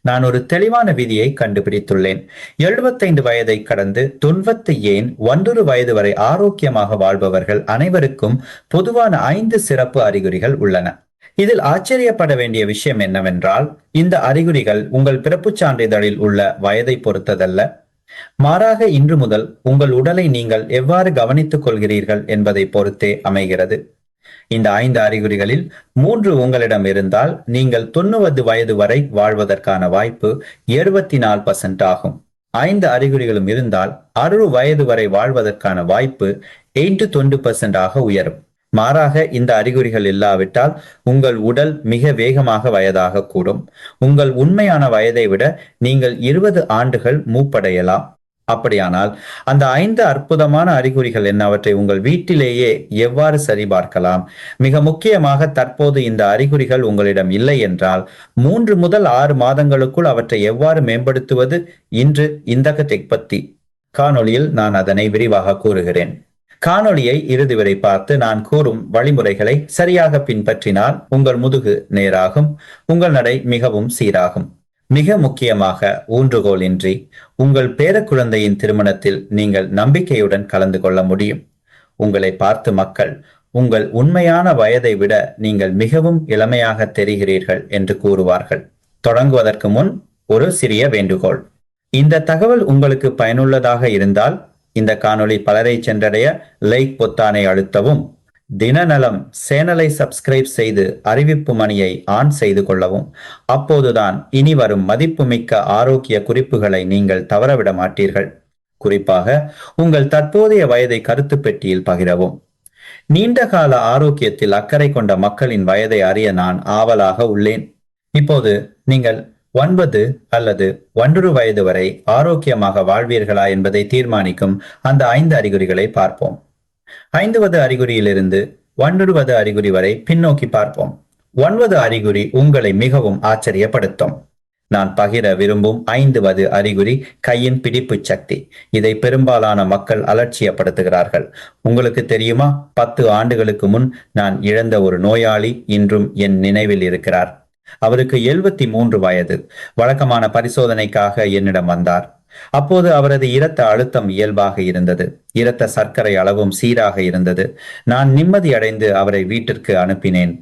நான் ஒரு தெளிவான விதியை கண்டுபிடித்துள்ளேன். 75 வயதை கடந்து 90 ஏன் 100 வயது வரை ஆரோக்கியமாக வாழ்பவர்கள் அனைவருக்கும் பொதுவான 5 சிறப்பு அறிகுறிகள் உள்ளன. இதில் ஆச்சரியப்பட வேண்டிய விஷயம் என்னவென்றால், இந்த அறிகுறிகள் உங்கள் பிறப்புச் சான்றிதழில் உள்ள வயதை பொறுத்ததல்ல, மாறாக இன்று முதல் உங்கள் உடலை நீங்கள் எவ்வாறு கவனித்துக் கொள்கிறீர்கள் என்பதை பொறுத்தே அமைகிறது. இந்த 5 அறிகுறிகளில் 3 உங்களிடம் இருந்தால் நீங்கள் 90 வயது வரை வாழ்வதற்கான வாய்ப்பு 74% ஆகும். 5 அறிகுறிகளும் இருந்தால் 60 வயது வரை வாழ்வதற்கான வாய்ப்பு 8 to 20% ஆக உயரும். மாறாக இந்த அறிகுறிகள் இல்லாவிட்டால் உங்கள் உடல் மிக வேகமாக வயதாக கூடும். உங்கள் உண்மையான வயதை விட நீங்கள் 20 ஆண்டுகள் மூப்படையலாம். அப்படியானால் அந்த 5 அற்புதமான அறிகுறிகள் என்னவற்றை உங்கள் வீட்டிலேயே எவ்வாறு சரிபார்க்கலாம்? மிக முக்கியமாக, தற்போது இந்த அறிகுறிகள் உங்களிடம் இல்லை என்றால் 3 முதல் 6 மாதங்களுக்குள் அவற்றை எவ்வாறு மேம்படுத்துவது? இன்று இந்த பத்தி காணொளியில் நான் அதனை விரிவாக கூறுகிறேன். காணொளியை இறுதி வரை பார்த்து நான் கூறும் வழிமுறைகளை சரியாக பின்பற்றினால் உங்கள் முதுகு நேராகும், உங்கள் நடை மிகவும் சீராகும். மிக முக்கியமாக, ஊன்றுகோலின்றி உங்கள் பேரக்குழந்தையின் திருமணத்தில் நீங்கள் நம்பிக்கையுடன் கலந்து கொள்ள முடியும். உங்களை பார்த்து மக்கள் உங்கள் உண்மையான வயதை விட நீங்கள் மிகவும் இளமையாக தெரிகிறீர்கள் என்று கூறுவார்கள். தொடங்குவதற்கு முன் ஒரு சிறிய வேண்டுகோள். இந்த தகவல் உங்களுக்கு பயனுள்ளதாக இருந்தால் இந்த காணொளி பலரை சென்றடைய லைக் பொத்தானை அழுத்தவும், தினநலம் சேனலை சப்ஸ்கிரைப் செய்து அறிவிப்பு மணியை ஆன் செய்து கொள்ளவும். அப்போதுதான் இனி வரும் மதிப்புமிக்க ஆரோக்கிய குறிப்புகளை நீங்கள் தவறவிட மாட்டீர்கள். குறிப்பாக உங்கள் தற்போதைய வயதை கருத்து பெட்டியில் பகிரவும். நீண்டகால ஆரோக்கியத்தில் அக்கறை கொண்ட மக்களின் வயதை அறிய நான் ஆவலாக உள்ளேன். இப்போது நீங்கள் 9 அல்லது 100 வயது வரை ஆரோக்கியமாக வாழ்வீர்களா என்பதை தீர்மானிக்கும் அந்த 5 அறிகுறிகளை பார்ப்போம். 5வது அறிகுறியிலிருந்து 100வது அறிகுறி வரை பின்னோக்கி பார்ப்போம். 9வது அறிகுறி உங்களை மிகவும் ஆச்சரியப்படுத்தும். நான் பகிர விரும்பும் 5வது அறிகுறி கையின் பிடிப்பு சக்தி. இதை பெரும்பாலான மக்கள் அலட்சியப்படுத்துகிறார்கள். உங்களுக்கு தெரியுமா, 10 ஆண்டுகளுக்கு முன் நான் இழந்த ஒரு நோயாளி இன்றும் என் நினைவில் இருக்கிறார். அவருக்கு 73 வயது. வழக்கமான பரிசோதனைக்காக என்னிடம் வந்தார். அப்போது அவரது இரத்த அழுத்தம் இயல்பாக இருந்தது. இரத்த சர்க்கரை அளவும் சீராக இருந்தது. நான் நிம்மதி அடைந்து அவரை வீட்டிற்கு அனுப்பினேன்.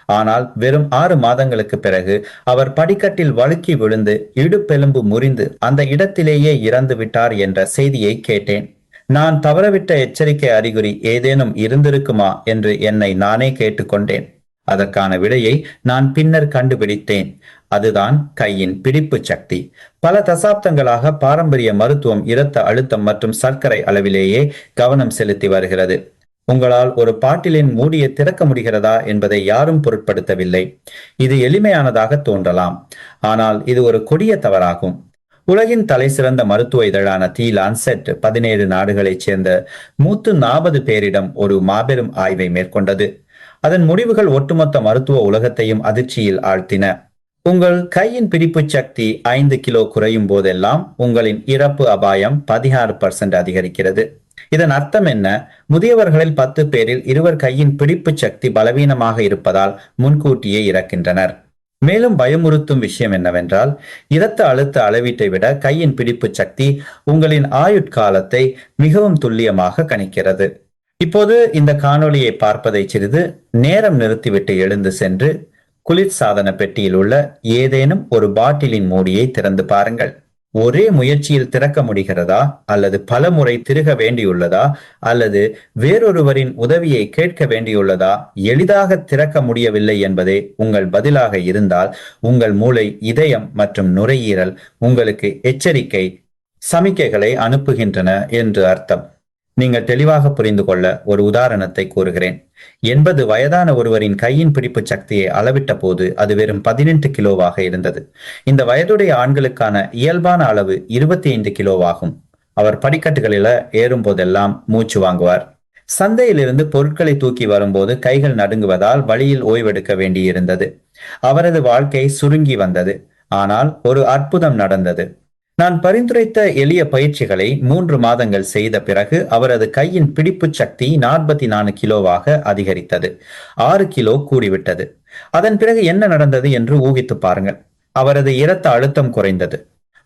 ஆனால் வெறும் 6 மாதங்களுக்கு பிறகு அவர் படிக்கட்டில் வழுக்கி விழுந்து இடுப்பெலும்பு முறிந்து அந்த இடத்திலேயே இறந்து விட்டார் என்ற செய்தியை கேட்டேன். நான் தவறவிட்ட எச்சரிக்கை அறிகுறி ஏதேனும் இருந்திருக்குமா என்று என்னை நானே கேட்டுக்கொண்டேன். அதற்கான விடையை நான் பின்னர் கண்டுபிடித்தேன். அதுதான் கையின் பிடிப்பு சக்தி. பல தசாப்தங்களாக பாரம்பரிய மருத்துவம் இரத்த அழுத்தம் மற்றும் சர்க்கரை அளவிலேயே கவனம் செலுத்தி வருகிறது. உங்களால் ஒரு பாட்டிலின் மூடியை திறக்க முடிகிறதா என்பதை யாரும் பொருட்படுத்தவில்லை. இது எளிமையானதாக தோன்றலாம், ஆனால் இது ஒரு கொடிய தவறாகும். உலகின் தலை சிறந்த மருத்துவ இதழான தி லான்செட் 17 நாடுகளைச் சேர்ந்த 140 பேரிடம் ஒரு மாபெரும் ஆய்வை மேற்கொண்டது. அதன் முடிவுகள் ஒட்டுமொத்த மருத்துவ உலகத்தையும் அதிர்ச்சியில் ஆழ்த்தின. உங்கள் கையின் பிடிப்பு சக்தி 5 கிலோ குறையும் போதெல்லாம் உங்களின் இறப்பு அபாயம் 16% அதிகரிக்கிறது. இதன் அர்த்தம் என்ன? முதியவர்களில் 10 பேரில் 2 கையின் பிடிப்பு சக்தி பலவீனமாக இருப்பதால் முன்கூட்டியே இறக்கின்றனர். மேலும் பயமுறுத்தும் விஷயம் என்னவென்றால், இரத்த அழுத்த அளவீட்டை விட கையின் பிடிப்பு சக்தி உங்களின் ஆயுட்காலத்தை மிகவும் துல்லியமாக கணிக்கிறது. இப்போது இந்த காணொளியை பார்ப்பதை சிறிது நேரம் நிறுத்திவிட்டு எழுந்து சென்று குளிர்சாதன பெட்டியில் உள்ள ஏதேனும் ஒரு பாட்டிலின் மூடியை திறந்து பாருங்கள். ஒரே முயற்சியில் திறக்க முடிகிறதா, அல்லது பல முறை திருக வேண்டியுள்ளதா, அல்லது வேறொருவரின் உதவியை கேட்க வேண்டியுள்ளதா? எளிதாக திறக்க முடியவில்லை என்பதே உங்கள் பதிலாக இருந்தால், உங்கள் மூளை, இதயம் மற்றும் நுரையீரல் உங்களுக்கு எச்சரிக்கை சமிக்கைகளை அனுப்புகின்றன என்று அர்த்தம். நீங்கள் தெளிவாக புரிந்து கொள்ள ஒரு உதாரணத்தை கூறுகிறேன். 80 வயதான ஒருவரின் கையின் பிடிப்பு சக்தியை அளவிட்ட போது அது வெறும் 18 கிலோவாக இருந்தது. இந்த வயதுடைய ஆண்களுக்கான இயல்பான அளவு 25 கிலோவாகும். அவர் படிக்கட்டுகளில் ஏறும் போதெல்லாம் மூச்சு வாங்குவார். சந்தையிலிருந்து பொருட்களை தூக்கி வரும்போது கைகள் நடுங்குவதால் வழியில் ஓய்வெடுக்க வேண்டியிருந்தது. அவரது வாழ்க்கை சுருங்கி வந்தது. ஆனால் ஒரு அற்புதம் நடந்தது. நான் பரிந்துரைத்த எளிய பயிற்சிகளை 3 மாதங்கள் செய்த பிறகு அவரது கையின் பிடிப்பு சக்தி 44 கிலோவாக அதிகரித்தது. 6 கிலோ கூடிவிட்டது. அதன் பிறகு என்ன நடந்தது என்று ஊகித்து பாருங்கள். அவரது இரத்த அழுத்தம் குறைந்தது.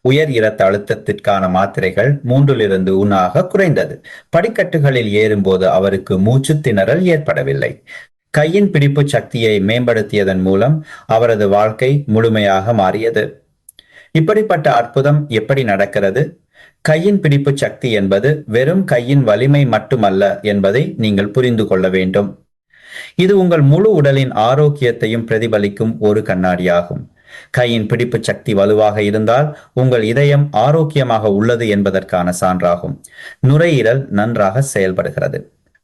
உயர் இரத்த அழுத்தத்திற்கான மாத்திரைகள் 3 1 குறைந்தது. படிக்கட்டுகளில் ஏறும்போது அவருக்கு மூச்சு திணறல் ஏற்படவில்லை. கையின் பிடிப்பு சக்தியை மேம்படுத்தியதன் மூலம் அவரது வாழ்க்கை முழுமையாக மாறியது. இப்படிப்பட்ட அற்புதம் எப்படி நடக்கிறது? கையின் பிடிப்பு சக்தி என்பது வெறும் கையின் வலிமை மட்டுமல்ல என்பதை நீங்கள் புரிந்து கொள்ள வேண்டும். இது உங்கள் முழு உடலின் ஆரோக்கியத்தையும் பிரதிபலிக்கும் ஒரு கண்ணாடியாகும். கையின் பிடிப்பு சக்தி வலுவாக இருந்தால் உங்கள் இதயம் ஆரோக்கியமாக உள்ளது என்பதற்கான சான்றாகும். நுரையீரல் நன்றாக செயல்படுகிறது.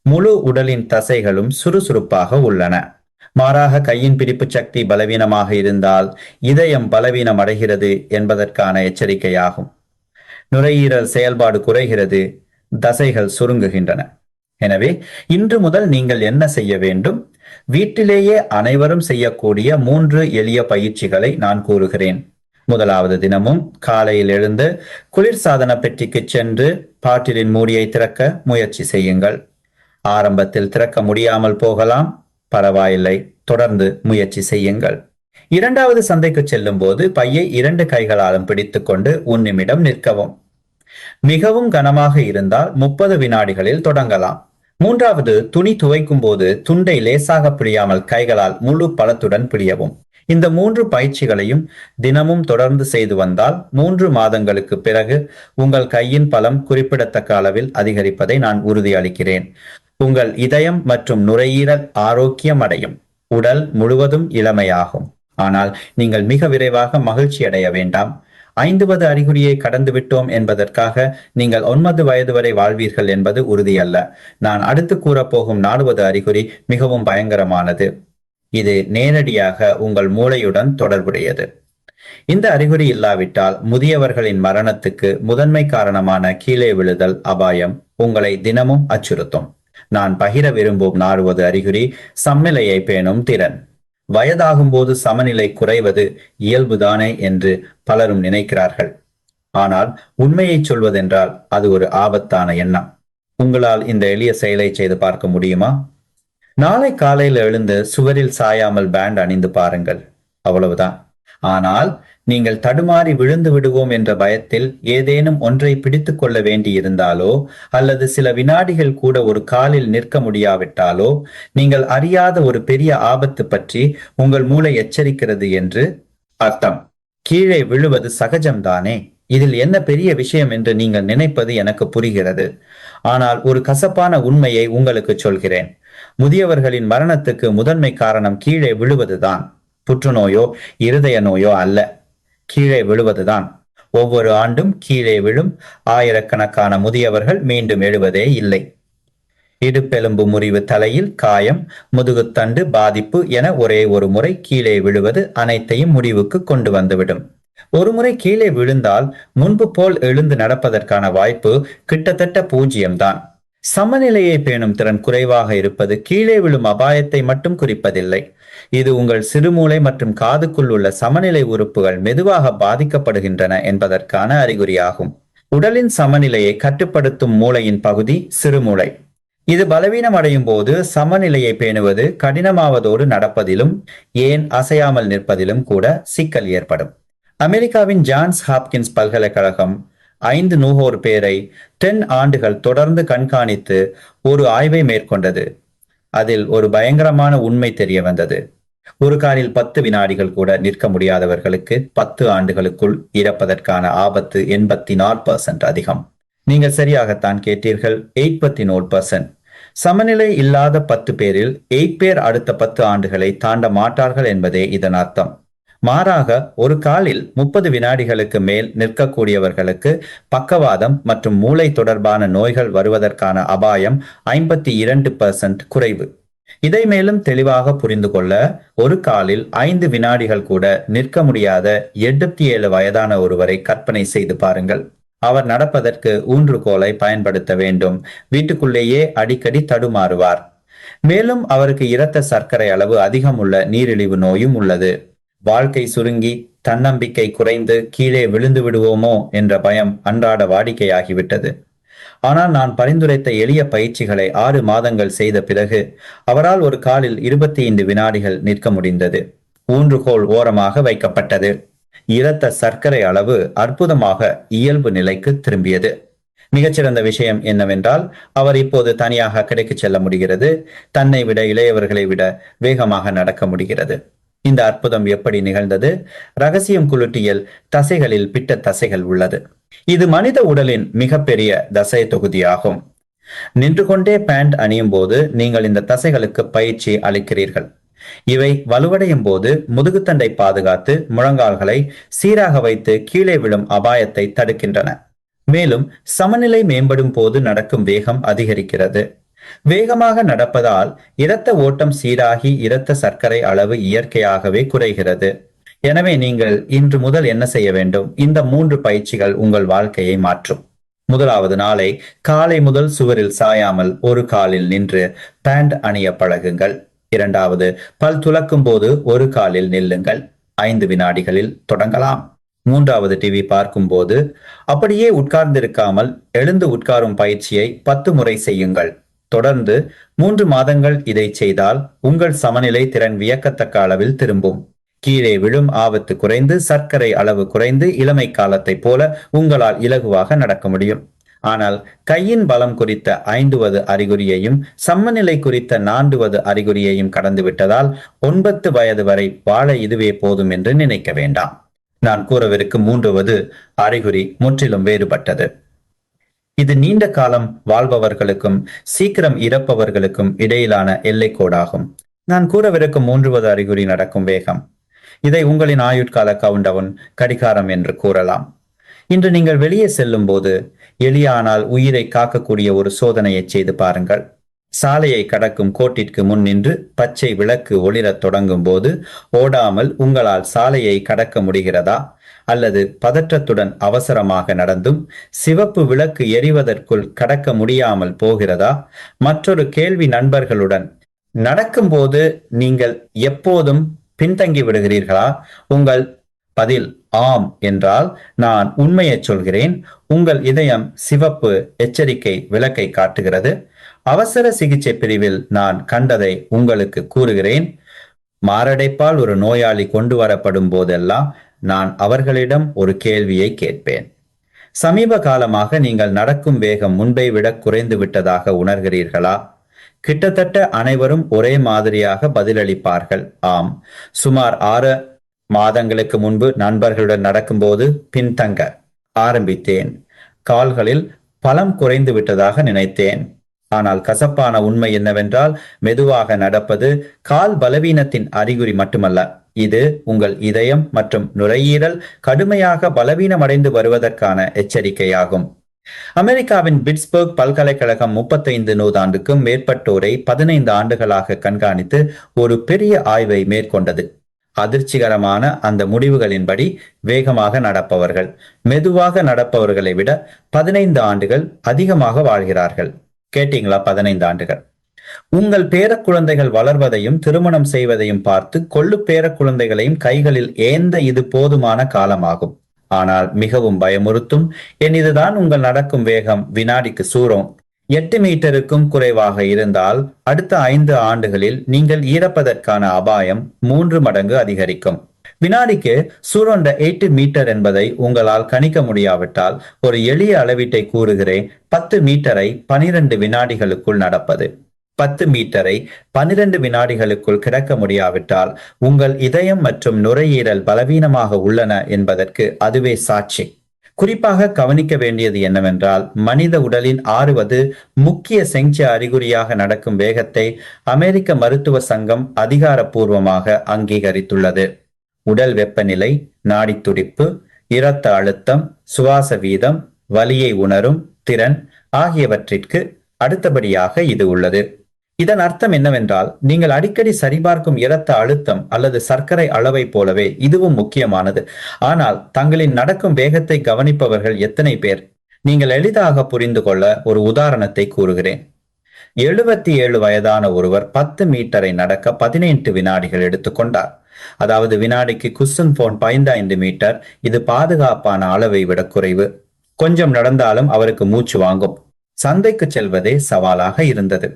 முழு உடலின் தசைகளும் சுறுசுறுப்பாக உள்ளன. மாறாக கையின் பிடிப்பு சக்தி பலவீனமாக இருந்தால் இதயம் பலவீனம் அடைகிறது என்பதற்கான எச்சரிக்கையாகும். நுரையீரல் செயல்பாடு குறைகிறது, தசைகள் சுருங்குகின்றன. எனவே இன்று முதல் நீங்கள் என்ன செய்ய வேண்டும்? வீட்டிலேயே அனைவரும் செய்யக்கூடிய 3 எளிய பயிற்சிகளை நான் கூறுகிறேன். முதலாவது, தினமும் காலையில் எழுந்து குளிர்சாதன பெட்டிக்கு சென்று பாட்டிலின் மூடியை திறக்க முயற்சி செய்யுங்கள். ஆரம்பத்தில் திறக்க முடியாமல் போகலாம், பரவாயில்லை, தொடர்ந்து முயற்சி செய்யுங்கள். இரண்டாவது, சந்தைக்கு செல்லும் போது பையை 2 கைகளாலும் பிடித்துக்கொண்டு 1 நிமிடம் நிற்கவும். மிகவும் கனமாக இருந்தால் 30 வினாடிகளில் தொடங்கலாம். மூன்றாவது, துணி துவைக்கும் போது துண்டை லேசாக பிடியாமல் கைகளால் முழு பலத்துடன் பிடியவும். இந்த 3 பயிற்சிகளையும் தினமும் தொடர்ந்து செய்து வந்தால் 3 மாதங்களுக்கு பிறகு உங்கள் கையின் பலம் குறிப்பிடத்தக்க அளவில் அதிகரிப்பதை நான் உறுதியளிக்கிறேன். உங்கள் இதயம் மற்றும் நுரையீரல் ஆரோக்கியம் அடையும். உடல் முழுவதும் இளமையாகும். ஆனால் நீங்கள் மிக விரைவாக மகிழ்ச்சி அடைய வேண்டாம். 50வது அறிகுறியை கடந்து விட்டோம் என்பதற்காக நீங்கள் 9 வயது வரை வாழ்வீர்கள் என்பது உறுதியல்ல. நான் அடுத்து கூறப்போகும் 4வது அறிகுறி மிகவும் பயங்கரமானது. இது நேரடியாக உங்கள் மூளையுடன் தொடர்புடையது. இந்த அறிகுறி இல்லாவிட்டால் முதியவர்களின் மரணத்துக்கு முதன்மை காரணமான கீழே விழுதல் அபாயம் உங்களை தினமும் அச்சுறுத்தும். நான் பகிர விரும்பும் 4வது அறிகுறி சமநிலையை பேணும் திறன். வயதாகும் போது சமநிலை குறைவது இயல்புதானே என்று பலரும் நினைக்கிறார்கள். ஆனால் உண்மையை சொல்வதென்றால் அது ஒரு ஆபத்தான எண்ணம். உங்களால் இந்த எளிய செயலை செய்து பார்க்க முடியுமா? நாளை காலையில் எழுந்து சுவரில் சாயாமல் பேண்ட் அணிந்து பாருங்கள். அவ்வளவுதான். ஆனால் நீங்கள் தடுமாறி விழுந்து விடுவோம் என்ற பயத்தில் ஏதேனும் ஒன்றை பிடித்துக் கொள்ள வேண்டியிருந்தாலோ அல்லது சில வினாடிகள் கூட ஒரு காலில் நிற்க முடியாவிட்டாலோ நீங்கள் அறியாத ஒரு பெரிய ஆபத்து பற்றி உங்கள் மூளை எச்சரிக்கிறது என்று அர்த்தம். கீழே விழுவது சகஜம்தானே, இதில் என்ன பெரிய விஷயம் என்று நீங்கள் நினைப்பது எனக்கு புரிகிறது. ஆனால் ஒரு கசப்பான உண்மையை உங்களுக்கு சொல்கிறேன். முதியவர்களின் மரணத்துக்கு முதன்மை காரணம் கீழே விழுவதுதான். புற்றுநோயோ இருதய நோயோ அல்ல, கீழே விழுவதுதான். ஒவ்வொரு ஆண்டும் கீழே விழும் ஆயிரக்கணக்கான முதியவர்கள் மீண்டும் எழுவதே இல்லை. இடுப்பெலும்பு முறிவு, தலையில் காயம், முதுகுத்தண்டு பாதிப்பு என ஒரே ஒரு முறை கீழே விழுவது அனைத்தையும் முடிவுக்கு கொண்டு வந்துவிடும். ஒரு முறை கீழே விழுந்தால் முன்பு போல் எழுந்து நடப்பதற்கான வாய்ப்பு கிட்டத்தட்ட 0 தான். சமநிலையை பேணும் திறன் குறைவாக இருப்பது கீழே விழும் அபாயத்தை மட்டும் குறிப்பதில்லை. இது உங்கள் சிறுமூளை மற்றும் காதுக்குள் உள்ள சமநிலை உறுப்புகள் மெதுவாக பாதிக்கப்படுகின்றன என்பதற்கான அறிகுறியாகும். உடலின் சமநிலையை கட்டுப்படுத்தும் மூளையின் பகுதி சிறுமூளை. இது பலவீனம் அடையும் போது சமநிலையை பேணுவது கடினமாவதோடு நடப்பதிலும் ஏன் அசையாமல் நிற்பதிலும் கூட சிக்கல் ஏற்படும். அமெரிக்காவின் ஜான்ஸ் ஹாப்கின்ஸ் பல்கலைக்கழகம் 5 நூகோர் பேரை 10 ஆண்டுகள் தொடர்ந்து கண்காணித்து ஒரு ஆய்வை மேற்கொண்டது. அதில் ஒரு பயங்கரமான உண்மை தெரிய வந்தது. ஒரு காலில் 10 வினாடிகள் கூட நிற்க முடியாதவர்களுக்கு 10 ஆண்டுகளுக்குள் இறப்பதற்கான ஆபத்து 84% அதிகம். நீங்கள் சரியாகத்தான் கேட்டீர்கள், 84%. சமநிலை இல்லாத 10 பேரில் 8 பேர் அடுத்த 10 ஆண்டுகளை தாண்ட மாட்டார்கள் என்பதே இதன் அர்த்தம். மாறாக ஒரு காலில் 30 வினாடிகளுக்கு மேல் நிற்கக்கூடியவர்களுக்கு பக்கவாதம் மற்றும் மூளை தொடர்பான நோய்கள் வருவதற்கான அபாயம் 52% குறைவு. இதை மேலும் தெளிவாக புரிந்து கொள்ள, ஒரு காலில் 5 வினாடிகள் கூட நிற்க முடியாத 87 வயதான ஒருவரை கற்பனை செய்து பாருங்கள். அவர் நடப்பதற்கு ஊன்றுகோலை பயன்படுத்த வேண்டும். வீட்டுக்குள்ளேயே அடிக்கடி தடுமாறுவார். மேலும் அவருக்கு இரத்த சர்க்கரை அளவு அதிகம் உள்ள நீரிழிவு நோயும் உள்ளது. வாழ்க்கை சுருங்கி தன்னம்பிக்கை குறைந்து கீழே விழுந்து விடுவோமோ என்ற பயம் அன்றாட வாடிக்கையாகிவிட்டது. ஆனால் நான் பரிந்துரைத்த எளிய பயிற்சிகளை 6 மாதங்கள் செய்த பிறகு அவரால் ஒரு காலில் 25 வினாடிகள் நிற்க முடிந்தது. ஊன்றுகோல் ஓரமாக வைக்கப்பட்டது. இரத்த சர்க்கரை அளவு அற்புதமாக இயல்பு நிலைக்கு திரும்பியது. மிகச்சிறந்த விஷயம் என்னவென்றால் அவர் இப்போது தனியாக கடைக்கு செல்ல முடிகிறது. தன்னை விட இளையவர்களை விட வேகமாக நடக்க முடிகிறது. இந்த அற்புதம் எப்படி நிகழ்ந்தது? ரகசியம் குளுட்டியில் தசைகளில் பிட்ட தசைகள் உள்ளது. இது மனித உடலின் மிகப்பெரிய தசை தொகுதியாகும். நின்று கொண்டே பேண்ட் அணியும் போது நீங்கள் இந்த தசைகளுக்கு பயிற்சி அளிக்கிறீர்கள். இவை வலுவடையும் போது முதுகுத்தண்டை பாதுகாத்து முழங்கால்களை சீராக வைத்து கீழே விழும் அபாயத்தை தடுக்கின்றன. மேலும் சமநிலை மேம்படும் போது நடக்கும் வேகம் அதிகரிக்கிறது. வேகமாக நடப்பதால் இரத்த ஓட்டம் சீராகி இரத்த சர்க்கரை அளவு இயற்கையாகவே குறைகிறது. எனவே நீங்கள் இன்று முதல் என்ன செய்ய வேண்டும்? இந்த 3 பயிற்சிகள் உங்கள் வாழ்க்கையை மாற்றும். முதலாவது நாளை காலை முதல் சுவரில் சாயாமல் ஒரு காலில் நின்று பேண்ட் அணிய பழகுங்கள். இரண்டாவது, பல் துலக்கும் போது ஒரு காலில் நில்லுங்கள். 5 வினாடிகளில் தொடங்கலாம். மூன்றாவது, டிவி பார்க்கும் போது அப்படியே உட்கார்ந்திருக்காமல் எழுந்து உட்காரும் பயிற்சியை 10 முறை செய்யுங்கள். தொடர்ந்து 3 மாதங்கள் இதை செய்தால் உங்கள் சமநிலை திறன் வியக்கத்தக்க அளவில் திரும்பும். கீழே விழும் ஆபத்து குறைந்து, சர்க்கரை அளவு குறைந்து, இளமை காலத்தை போல உங்களால் இலகுவாக நடக்க முடியும். ஆனால் கையின் பலம் குறித்த 5வது அறிகுறியையும் சமநிலை குறித்த 4வது அறிகுறியையும் கடந்து விட்டதால் 9 வயது வரை வாழ இதுவே போதும் என்று நினைக்க வேண்டாம். நான் கூறவிருக்கும் 3வது அறிகுறி முற்றிலும் வேறுபட்டது. இது நீண்ட காலம் வாழ்பவர்களுக்கும் சீக்கிரம் இறப்பவர்களுக்கும் இடையிலான எல்லைக்கோடாகும். நான் கூறவிருக்கும் 3வது அறிகுறி நடக்கும் வேகம். இதை உங்களின் ஆயுட்கால கவுண்டவுன் கடிகாரம் என்று கூறலாம். இன்று நீங்கள் வெளியே செல்லும் போது எளிய ஆனால் உயிரை காக்கக்கூடிய ஒரு சோதனையை செய்து பாருங்கள். சாலையை கடக்கும் கோட்டிற்கு முன் நின்று பச்சை விளக்கு ஒளிரத் தொடங்கும் போது ஓடாமல் உங்களால் சாலையை கடக்க முடிகிறதா? அல்லது பதற்றத்துடன் அவசரமாக நடந்தும் சிவப்பு விளக்கு எரிவதற்குள் கடக்க முடியாமல் போகிறதா? மற்றொரு கேள்வி, நண்பர்களுடன் நடக்கும்போது நீங்கள் எப்போதும் பின்தங்கி விடுகிறீர்களா? உங்கள் பதில் ஆம் என்றால் நான் உண்மையை சொல்கிறேன். உங்கள் இதயம் சிவப்பு எச்சரிக்கை விளக்கை காட்டுகிறது. அவசர சிகிச்சை பிரிவில் நான் கண்டதை உங்களுக்கு கூறுகிறேன். மாரடைப்பால் ஒரு நோயாளி கொண்டு வரப்படும் போதெல்லாம் நான் அவர்களிடம் ஒரு கேள்வியை கேட்பேன். சமீப காலமாக நீங்கள் நடக்கும் வேகம் முன்பை விட குறைந்து விட்டதாக உணர்கிறீர்களா? கிட்டத்தட்ட அனைவரும் ஒரே மாதிரியாக பதிலளிப்பார்கள், ஆம். சுமார் 6 மாதங்களுக்கு முன்பு நண்பர்களுடன் நடக்கும்போது பின்தங்க ஆரம்பித்தேன். கால்களில் பலம் குறைந்து விட்டதாக நினைத்தேன். ஆனால் கசப்பான உண்மை என்னவென்றால், மெதுவாக நடப்பது கால் பலவீனத்தின் அறிகுறி மட்டுமல்ல. இது உங்கள் இதயம் மற்றும் நுரையீரல் கடுமையாக பலவீனமடைந்து வருவதற்கான எச்சரிக்கையாகும். அமெரிக்காவின் பிட்ஸ்பர்க் பல்கலைக்கழகம் 35 நூற்றாண்டுக்கும் மேற்பட்டோரை 15 ஆண்டுகளாக கண்காணித்து ஒரு பெரிய ஆய்வை மேற்கொண்டது. அதிர்ச்சிகரமான அந்த முடிவுகளின்படி வேகமாக நடப்பவர்கள் மெதுவாக நடப்பவர்களை விட 15 ஆண்டுகள் அதிகமாக வாழ்கிறார்கள். கேட்டீங்களா? 15 ஆண்டுகள். உங்கள் பேர குழந்தைகள் வளர்வதையும் திருமணம் செய்வதையும் பார்த்து கொள்ளு பேர குழந்தைகளையும் கைகளில் ஏந்த இது போதுமான காலமாகும். ஆனால் மிகவும் பயமுறுத்தும் இதுதான், உங்கள் நடக்கும் வேகம் வினாடிக்கு சூரம் 8 மீட்டருக்கும் குறைவாக இருந்தால் அடுத்த 5 ஆண்டுகளில் நீங்கள் இறப்பதற்கான அபாயம் 3 மடங்கு அதிகரிக்கும். வினாடிக்கு சூரொண்ட 8 மீட்டர் என்பதை உங்களால் கணிக்க முடியாவிட்டால் ஒரு எளிய அளவீட்டை கூறுகிறேன். 10 மீட்டரை 12 வினாடிகளுக்குள் நடப்பது. 10 மீட்டரை 12 வினாடிகளுக்குள் கிடக்க முடியாவிட்டால் உங்கள் இதயம் மற்றும் நுரையீரல் பலவீனமாக உள்ளன என்பதற்கு அதுவே சாட்சி. குறிப்பாக கவனிக்க வேண்டியது என்னவென்றால், மனித உடலின் 6வது முக்கிய செஞ்ச அறிகுறியாக நடக்கும் வேகத்தை அமெரிக்க மருத்துவ சங்கம் அதிகாரப்பூர்வமாக அங்கீகரித்துள்ளது. உடல் வெப்பநிலை, நாடி துடிப்பு, இரத்த அழுத்தம், சுவாச வீதம், வலியை உணரும் திறன் ஆகியவற்றிற்கு அடுத்தபடியாக இது உள்ளது. இதன் அர்த்தம் என்னவென்றால், நீங்கள் அடிக்கடி சரிபார்க்கும் இரத்த அழுத்தம் அல்லது சர்க்கரை அளவை போலவே இதுவும் முக்கியமானது. ஆனால் தங்களின் நடக்கும் வேகத்தை கவனிப்பவர்கள் எத்தனை பேர்? நீங்கள் எளிதாக புரிந்து கொள்ள ஒரு உதாரணத்தை கூறுகிறேன். 77 வயதான ஒருவர் 10 மீட்டரை நடக்க 18 வினாடிகள் எடுத்துக்கொண்டார். அதாவது வினாடிக்கு குசன் போன் 15 மீட்டர். இது பாதுகாப்பான அளவை விட குறைவு. கொஞ்சம் நடந்தாலும் அவருக்கு மூச்சு வாங்கும். சந்தைக்கு செல்வதே சவாலாக இருந்தது.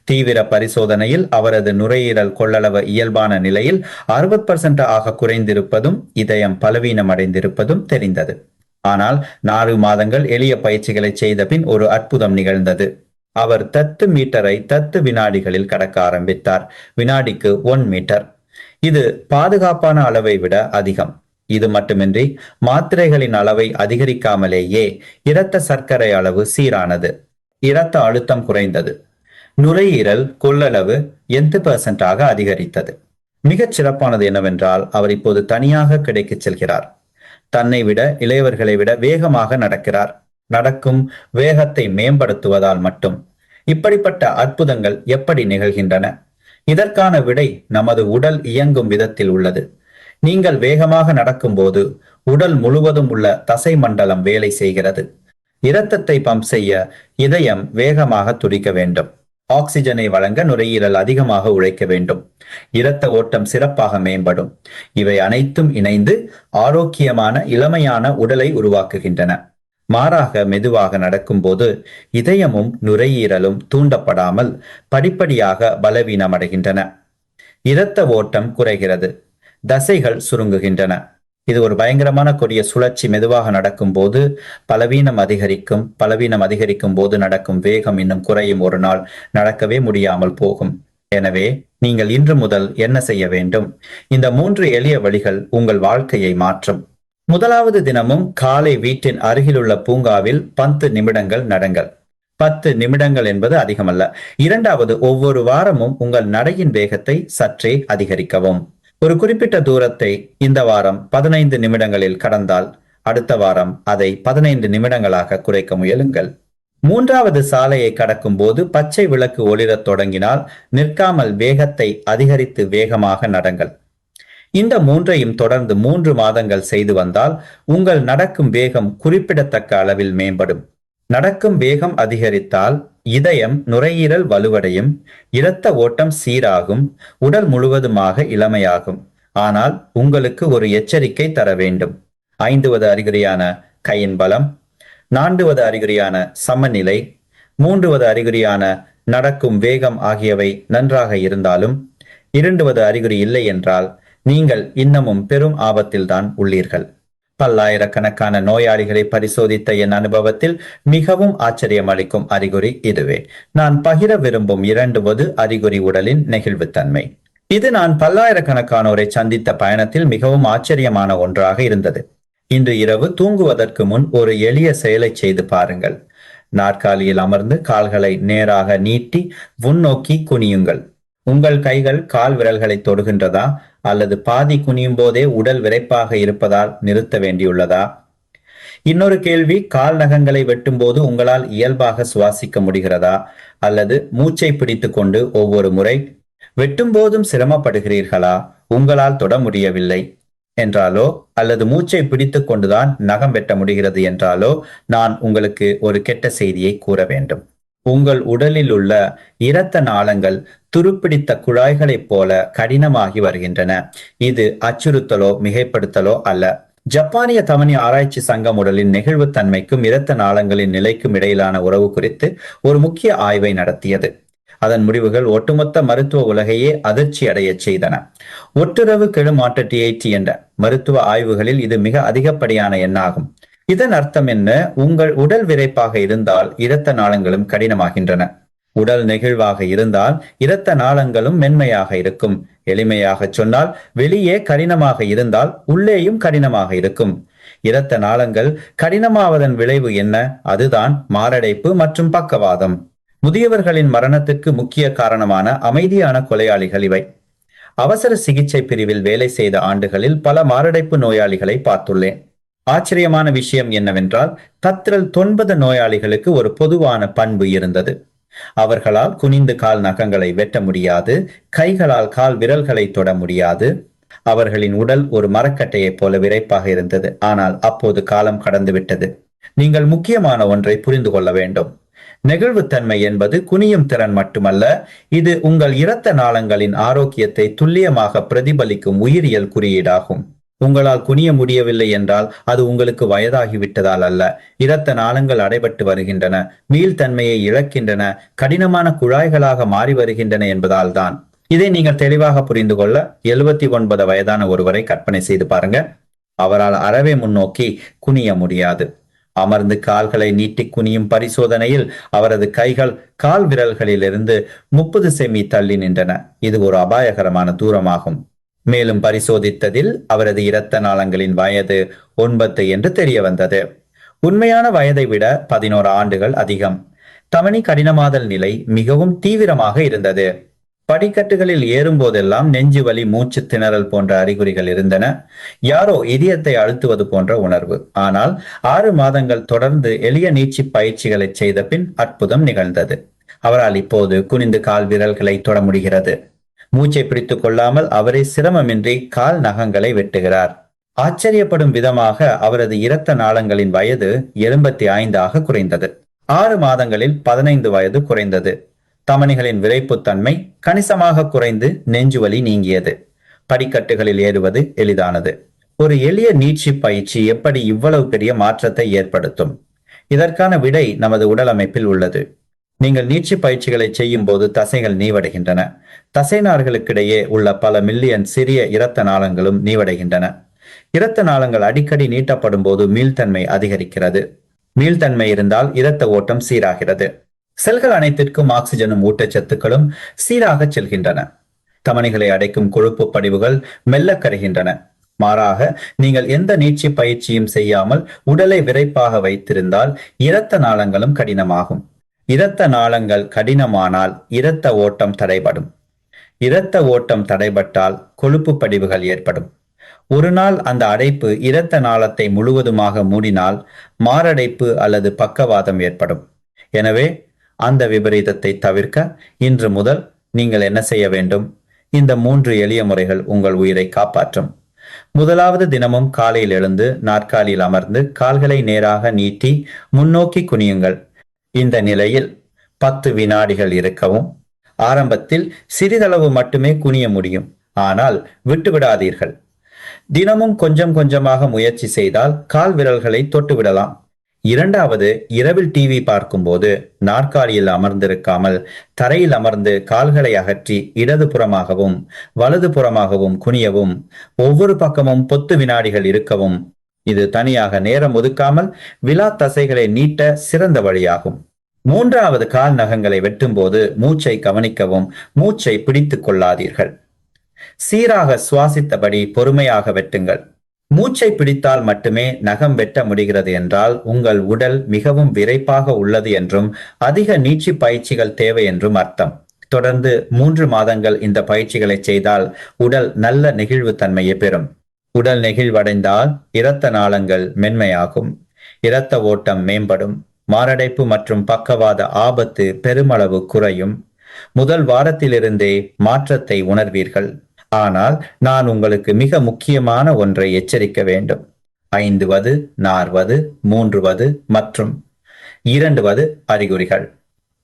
தீவிர பரிசோதனையில் அவரது நுரையீரல் கொள்ளளவு இயல்பான நிலையில் 60% ஆக குறைந்திருப்பதும் இதயம் பலவீனம் அடைந்திருப்பதும் தெரிந்தது. ஆனால் 4 மாதங்கள் எளிய பயிற்சிகளை செய்த பின் ஒரு அற்புதம் நிகழ்ந்தது. அவர் 10 மீட்டரை 10 வினாடிகளில் கடக்க ஆரம்பித்தார். வினாடிக்கு 1 மீட்டர். இது பாதுகாப்பான அளவை விட அதிகம். இது மட்டுமின்றி மாத்திரைகளின் அளவை அதிகரிக்காமலேயே இரத்த சர்க்கரை அளவு சீரானது. இரத்த அழுத்தம் குறைந்தது. நுரையீரல் கொள்ளளவு 8% ஆக அதிகரித்தது. மிகச் சிறப்பானது என்னவென்றால் அவர் இப்போது தனியாக கிடைக்கச் செல்கிறார். தன்னை விட இளையவர்களை விட வேகமாக நடக்கிறார். நடக்கும் வேகத்தை மேம்படுத்துவதால் மட்டும். இப்படிப்பட்ட அற்புதங்கள் எப்படி நிகழ்கின்றன? இதற்கான விடை நமது உடல் இயங்கும் விதத்தில் உள்ளது. நீங்கள் வேகமாக நடக்கும்போது உடல் முழுவதும் உள்ள தசை மண்டலம் வேலை செய்கிறது. இரத்தத்தை பம்ப் செய்ய இதயம் வேகமாக துடிக்க வேண்டும். ஆக்சிஜனை வழங்க நுரையீரல் அதிகமாக உழைக்க வேண்டும். இரத்த ஓட்டம் சிறப்பாக மேம்படும். இவை அனைத்தும் இணைந்து ஆரோக்கியமான இளமையான உடலை உருவாக்குகின்றன. மாறாக மெதுவாக நடக்கும்போது இதயமும் நுரையீரலும் தூண்டப்படாமல் படிப்படியாக பலவீனமடைகின்றன. இரத்த ஓட்டம் குறைகிறது. தசைகள் சுருங்குகின்றன. இது ஒரு பயங்கரமான கொடிய சுழற்சி. மெதுவாக நடக்கும் போது பலவீனம் அதிகரிக்கும் போது நடக்கும் வேகம் இன்னும் குறையும். ஒரு நாள் நடக்கவே முடியாமல் போகும். எனவே நீங்கள் இன்று முதல் என்ன செய்ய வேண்டும்? இந்த 3 எளிய வழிகள் உங்கள் வாழ்க்கையை மாற்றும். முதலாவது தினமும் காலை வீட்டின் அருகிலுள்ள பூங்காவில் 10 நிமிடங்கள் நடங்கள். 10 நிமிடங்கள் என்பது அதிகமல்ல. இரண்டாவது, ஒவ்வொரு வாரமும் உங்கள் நடையின் வேகத்தை சற்றே அதிகரிக்கவும். ஒரு குறிப்பிட்ட தூரத்தை இந்த வாரம் 15 நிமிடங்களில் கடந்தால் அடுத்த வாரம் அதை 15 நிமிடங்களாக குறைக்க முயலுங்கள். மூன்றாவது, சாலையை கடக்கும் போது பச்சை விளக்கு ஒளிரத் தொடங்கினால் நிற்காமல் வேகத்தை அதிகரித்து வேகமாக நடங்கள். இந்த 3ஐயும் தொடர்ந்து 3 மாதங்கள் செய்து வந்தால் உங்கள் நடக்கும் வேகம் குறிப்பிடத்தக்க அளவில் மேம்படும். நடக்கும் வேகம் அதிகரித்தால் இதயம் நுரையீரல் வலுவடையும், இரத்த ஓட்டம் சீராகும், உடல் முழுவதுமாக இளமையாகும். ஆனால் உங்களுக்கு ஒரு எச்சரிக்கை தர வேண்டும். 5வது அறிகுறியான கையின் பலம், 4வது அறிகுறியான சமநிலை, 3வது அறிகுறியான நடக்கும் வேகம் ஆகியவை நன்றாக இருந்தாலும் 2வது அறிகுறி இல்லை என்றால் நீங்கள் இன்னமும் பெரும் ஆபத்தில்தான் உள்ளீர்கள். பல்லாயிரக்கணக்கான நோயாளிகளை பரிசோதித்த என் அனுபவத்தில் மிகவும் ஆச்சரியம் அளிக்கும் அறிகுறி இதுவே. நான் பகிர விரும்பும் 2வது அறிகுறி உடலின் நெகிழ்வுத்தன்மை. இது நான் பல்லாயிரக்கணக்கானோரை சந்தித்த பயணத்தில் மிகவும் ஆச்சரியமான ஒன்றாக இருந்தது. இன்று இரவு தூங்குவதற்கு முன் ஒரு எளிய செயலை செய்து பாருங்கள். நாற்காலியில் அமர்ந்து கால்களை நேராக நீட்டி முன்னோக்கி குனியுங்கள். உங்கள் கைகள் கால் விரல்களை தொடுகின்றதா அல்லது பாதி குனியும் போதே உடல் விரைப்பாக இருப்பதால் நிறுத்த வேண்டியுள்ளதா? இன்னொரு கேள்வி, கால் நகங்களை வெட்டும் போது உங்களால் இயல்பாக சுவாசிக்க முடிகிறதா அல்லது மூச்சை பிடித்து கொண்டு ஒவ்வொரு முறை வெட்டும் போதும் சிரமப்படுகிறீர்களா? உங்களால் தொட முடியவில்லை என்றாலோ அல்லது மூச்சை பிடித்து கொண்டுதான் நகம் வெட்ட முடிகிறது என்றாலோ நான் உங்களுக்கு ஒரு கெட்ட செய்தியை கூற வேண்டும். உங்கள் உடலில் உள்ள இரத்த நாளங்கள் துருப்பிடித்த குழாய்களைப் போல கடினமாகி வருகின்றன. இது அச்சுறுத்தலோ மிகைப்படுத்தலோ அல்ல. ஜப்பானிய தமனி ஆராய்ச்சி சங்கம் உடலின் நெகிழ்வுத்தன்மைக்கும் இரத்த நாளங்களின் நிலைக்கும் இடையிலான உறவு குறித்து ஒரு முக்கிய ஆய்வை நடத்தியது. அதன் முடிவுகள் ஒட்டுமொத்த மருத்துவ உலகையே அதிர்ச்சி அடைய செய்தன. ஒட்டுறவு கெழுமாற்ற TIT என்ற மருத்துவ ஆய்வுகளில் இது மிக அதிகப்படியான எண்ணாகும். இதன் அர்த்தம் என்ன? உங்கள் உடல் விரைப்பாக இருந்தால் இரத்த நாளங்களும் கடினமாகின்றன. உடல் நெகிழ்வாக இருந்தால் இரத்த நாளங்களும் மென்மையாக இருக்கும். எளிமையாக சொன்னால், வெளியே கடினமாக இருந்தால் உள்ளேயும் கடினமாக இருக்கும். இரத்த நாளங்கள் கடினமாவதன் விளைவு என்ன? அதுதான் மாரடைப்பு மற்றும் பக்கவாதம். முதியவர்களின் மரணத்திற்கு முக்கிய காரணமான அமைதியான கொலையாளிகள் இவை. அவசர சிகிச்சை பிரிவில் வேலை செய்த ஆண்டுகளில் பல மாரடைப்பு நோயாளிகளை பார்த்துள்ளேன். ஆச்சரியமான விஷயம் என்னவென்றால், 10 நோயாளிகளுக்கு ஒரு பொதுவான பண்பு இருந்தது. அவர்களால் குனிந்து கால் நகங்களை வெட்ட முடியாது, கைகளால் கால் விரல்களை தொட முடியாது. அவர்களின் உடல் ஒரு மரக்கட்டையைப் போல விரைப்பாக இருந்தது. ஆனால் அப்போது காலம் கடந்து விட்டது. நீங்கள் முக்கியமான ஒன்றை புரிந்து கொள்ள வேண்டும். நெகிழ்வுத்தன்மை என்பது குனியும் திறன் மட்டுமல்ல, இது உங்கள் இரத்த நாளங்களின் ஆரோக்கியத்தை துல்லியமாக பிரதிபலிக்கும் உயிரியல் குறியீடாகும். உங்களால் குனிய முடியவில்லை என்றால் அது உங்களுக்கு வயதாகிவிட்டதால் அல்ல. இரத்த நாளங்கள் அடைபட்டு வருகின்றன, மீள்தன்மையை இழக்கின்றன, கடினமான குழாய்களாக மாறி வருகின்றன என்பதால் தான். இதை நீங்கள் தெளிவாக புரிந்து கொள்ள 79 வயதான ஒருவரை கற்பனை செய்து பாருங்க. அவரால் அறவே முன்னோக்கி குனிய முடியாது. அமர்ந்து கால்களை நீட்டி குனியும் பரிசோதனையில் அவரது கைகள் கால் விரல்களிலிருந்து 30 செமி தள்ளி நின்றன. இது ஒரு அபாயகரமான தூரமாகும். மேலும் பரிசோதித்ததில் அவரது இரத்த நாளங்களின் வயது 9 என்று தெரிய வந்தது. உண்மையான வயதை விட 11 ஆண்டுகள் அதிகம். தமனி கடினமாதல் நிலை மிகவும் தீவிரமாக இருந்தது. படிக்கட்டுகளில் ஏறும் போதெல்லாம் நெஞ்சு வலி, மூச்சு திணறல் போன்ற அறிகுறிகள் இருந்தன. யாரோ இதயத்தை அழுத்துவது போன்ற உணர்வு. ஆனால் 6 மாதங்கள் தொடர்ந்து எளிய நீச்சி பயிற்சிகளை செய்த பின் அற்புதம் நிகழ்ந்தது. அவரால் இப்போது குனிந்து கால் விரல்களை தொட முடிகிறது. மூச்சை பிடித்துக் கொள்ளாமல் அவரே சிரமமின்றி கால் நகங்களை வெட்டுகிறார். ஆச்சரியப்படும் விதமாக அவரது இரத்த நாளங்களின் வயது 85 குறைந்தது. 6 மாதங்களில் 15 வயது குறைந்தது. தமனிகளின் விரைப்புத்தன்மை கணிசமாக குறைந்து நெஞ்சுவலி நீங்கியது. படிக்கட்டுகளில் ஏறுவது எளிதானது. ஒரு எளிய நீட்சி பயிற்சி எப்படி இவ்வளவு பெரிய மாற்றத்தை ஏற்படுத்தும்? இதற்கான விடை நமது உடல் அமைப்பில் உள்ளது. நீங்கள் நீட்சி பயிற்சிகளை செய்யும் போது தசைகள் நீவடைகின்றன. தசை நார்களுக்கிடையே உள்ள பல மில்லியன் சிறிய இரத்த நாளங்களும் நீவடைகின்றன. இரத்த நாளங்கள் அடிக்கடி நீட்டப்படும் போது மீள்தன்மை அதிகரிக்கிறது. மீள்தன்மை இருந்தால் இரத்த ஓட்டம் சீராகிறது. செல்கள் அனைத்திற்கும் ஆக்சிஜனும் ஊட்டச்சத்துக்களும் சீராக செல்கின்றன. தமனிகளை அடைக்கும் கொழுப்பு படிவுகள் மெல்ல கரைகின்றன. மாறாக நீங்கள் எந்த நீட்சி பயிற்சியும் செய்யாமல் உடலை விரைப்பாக வைத்திருந்தால் இரத்த நாளங்களும் கடினமாகும். இரத்த நாளங்கள் கடினமானால் இரத்த ஓட்டம் தடைபடும். இரத்த ஓட்டம் தடைபட்டால் கொழுப்பு படிவுகள் ஏற்படும். ஒரு நாள் அந்த அடைப்பு இரத்த நாளத்தை முழுவதுமாக மூடினால் மாரடைப்பு அல்லது பக்கவாதம் ஏற்படும். எனவே அந்த விபரீதத்தை தவிர்க்க இன்று முதல் நீங்கள் என்ன செய்ய வேண்டும்? இந்த 3 எளிய முறைகள் உங்கள் உயிரை காப்பாற்றும். முதலாவது, தினமும் காலையில் எழுந்து நாற்காலியில் அமர்ந்து கால்களை நேராக நீட்டி முன்னோக்கி குனியுங்கள். இந்த நிலையில் 10 வினாடிகள் இருக்கவும். ஆரம்பத்தில் சிறிதளவு மட்டுமே குனிய முடியும், ஆனால் விட்டுவிடாதீர்கள். தினமும் கொஞ்சம் கொஞ்சமாக முயற்சி செய்தால் கால் விரல்களை தொட்டுவிடலாம். இரண்டாவது, இரவில் டிவி பார்க்கும் போது நாற்காலியில் அமர்ந்திருக்காமல் தரையில் அமர்ந்து கால்களை அகற்றி இடது புறமாகவும் வலது புறமாகவும் குனியவும். ஒவ்வொரு பக்கமும் 10 வினாடிகள் இருக்கவும். இது தனியாக நேரம் ஒதுக்காமல் விலா தசைகளை நீட்ட சிறந்த வழியாகும். மூன்றாவது, கால் நகங்களை வெட்டும் போது மூச்சை கவனிக்கவும். மூச்சை பிடித்துக் கொள்ளாதீர்கள். சீராக சுவாசித்தபடி பொறுமையாக வெட்டுங்கள். மூச்சை பிடித்தால் மட்டுமே நகம் வெட்ட முடிகிறது என்றால் உங்கள் உடல் மிகவும் விரைப்பாக உள்ளது என்றும் அதிக நீட்சி பயிற்சிகள் தேவை என்றும் அர்த்தம். தொடர்ந்து 3 மாதங்கள் இந்த பயிற்சிகளை செய்தால் உடல் நல்ல நெகிழ்வு தன்மையை பெறும். உடல் நெகிழ்வடைந்தால் இரத்த நாளங்கள் மென்மையாகும். இரத்த ஓட்டம் மேம்படும். மாரடைப்பு மற்றும் பக்கவாத ஆபத்து பெருமளவு குறையும். முதல் வாரத்திலிருந்தே மாற்றத்தை உணர்வீர்கள். ஆனால் நான் உங்களுக்கு மிக முக்கியமான ஒன்றை எச்சரிக்க வேண்டும். 5வது, 4வது, 3வது மற்றும் 2வது அறிகுறிகள்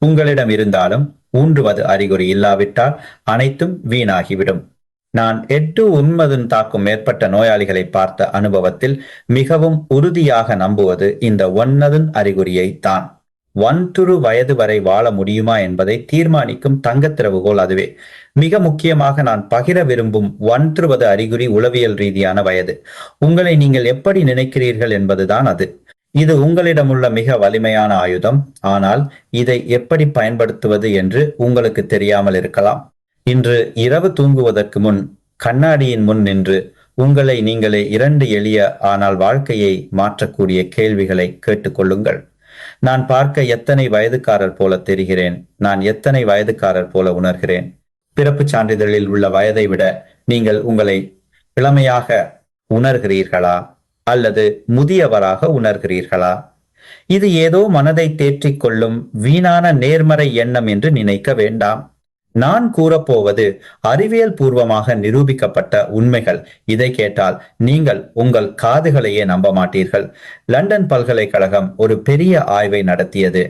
உங்களிடம் இருந்தாலும் 3வது அறிகுறி இல்லாவிட்டால் அனைத்தும் வீணாகிவிடும். நான் 8-9 தாக்கும் மேற்பட்ட நோயாளிகளை பார்த்த அனுபவத்தில் மிகவும் உறுதியாக நம்புவது இந்த 9 அறிகுறியை தான். 1 வயது வரை வாழ முடியுமா என்பதை தீர்மானிக்கும் தங்கத் திறவுகோல் அதுவே. மிக முக்கியமாக நான் பகிர விரும்பும் 1வது அறிகுறி உளவியல் ரீதியான வயது. உங்களை நீங்கள் எப்படி நினைக்கிறீர்கள் என்பதுதான் அது. இது உங்களிடமுள்ள மிக வலிமையான ஆயுதம். ஆனால் இதை எப்படி பயன்படுத்துவது என்று உங்களுக்கு தெரியாமல் இருக்கலாம். இன்று இரவு தூங்குவதற்கு முன் கண்ணாடியின் முன் நின்று உங்களை நீங்களே 2 எளிய ஆனால் வாழ்க்கையை மாற்றக்கூடிய கேள்விகளை கேட்டுக்கொள்ளுங்கள். நான் பார்க்க எத்தனை வயதுக்காரர் போல தெரிகிறேன்? நான் எத்தனை வயதுக்காரர் போல உணர்கிறேன்? பிறப்புச் சான்றிதழில் உள்ள வயதை விட நீங்கள் உங்களை இளமையாக உணர்கிறீர்களா அல்லது முதியவராக உணர்கிறீர்களா? இது ஏதோ மனதை தேற்றிக் கொள்ளும் வீணான நேர்மறை எண்ணம் என்று நினைக்க வேண்டாம். நான் கூறப்போவது அறிவியல் பூர்வமாக நிரூபிக்கப்பட்ட உண்மைகள். இதை கேட்டால் நீங்கள் உங்கள் காதுகளையே நம்ப மாட்டீர்கள். லண்டன் பல்கலைக்கழகம் ஒரு பெரிய ஆய்வை நடத்தியது.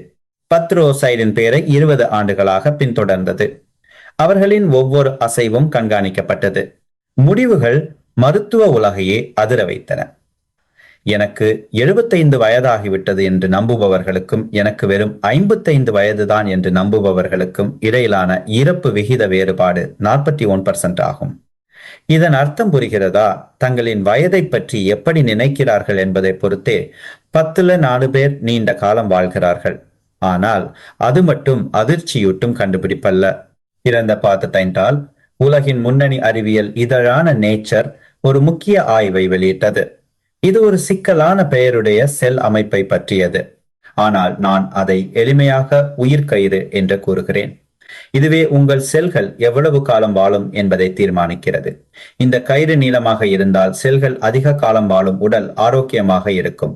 பத்ரோசைடின் பெயரை 20 ஆண்டுகளாக பின்தொடர்ந்தது. அவர்களின் ஒவ்வொரு அசைவும் கண்காணிக்கப்பட்டது. முடிவுகள் மருத்துவ உலகையே அதிர வைத்தன. எனக்கு 75 வயதாகிவிட்டது என்று நம்புபவர்களுக்கும் எனக்கு வெறும் 55 வயதுதான் என்று நம்புபவர்களுக்கும் இடையிலான இறப்பு விகித வேறுபாடு 41% ஆகும். இதன் அர்த்தம் புரிகிறதா? தங்களின் வயதை பற்றி எப்படி நினைக்கிறார்கள் என்பதை பொறுத்தே 10ல் 4 பேர் நீண்ட காலம் வாழ்கிறார்கள். ஆனால் அது மட்டும் அதிர்ச்சியூட்டும் கண்டுபிடிப்பல்ல. இறந்த பார்த்துட்டால் உலகின் முன்னணி அறிவியல் இதழான நேச்சர் ஒரு முக்கிய ஆய்வை வெளியிட்டது. இது ஒரு சிக்கலான பெயருடைய செல் அமைப்பை பற்றியது. ஆனால் நான் அதை எளிமையாக உயிர்க்கயிறு என்று கூறுகிறேன். இதுவே உங்கள் செல்கள் எவ்வளவு காலம் வாழும் என்பதை தீர்மானிக்கிறது. இந்த கயிறு நீளமாக இருந்தால் செல்கள் அதிக காலம் வாழும் உடல் ஆரோக்கியமாக இருக்கும்.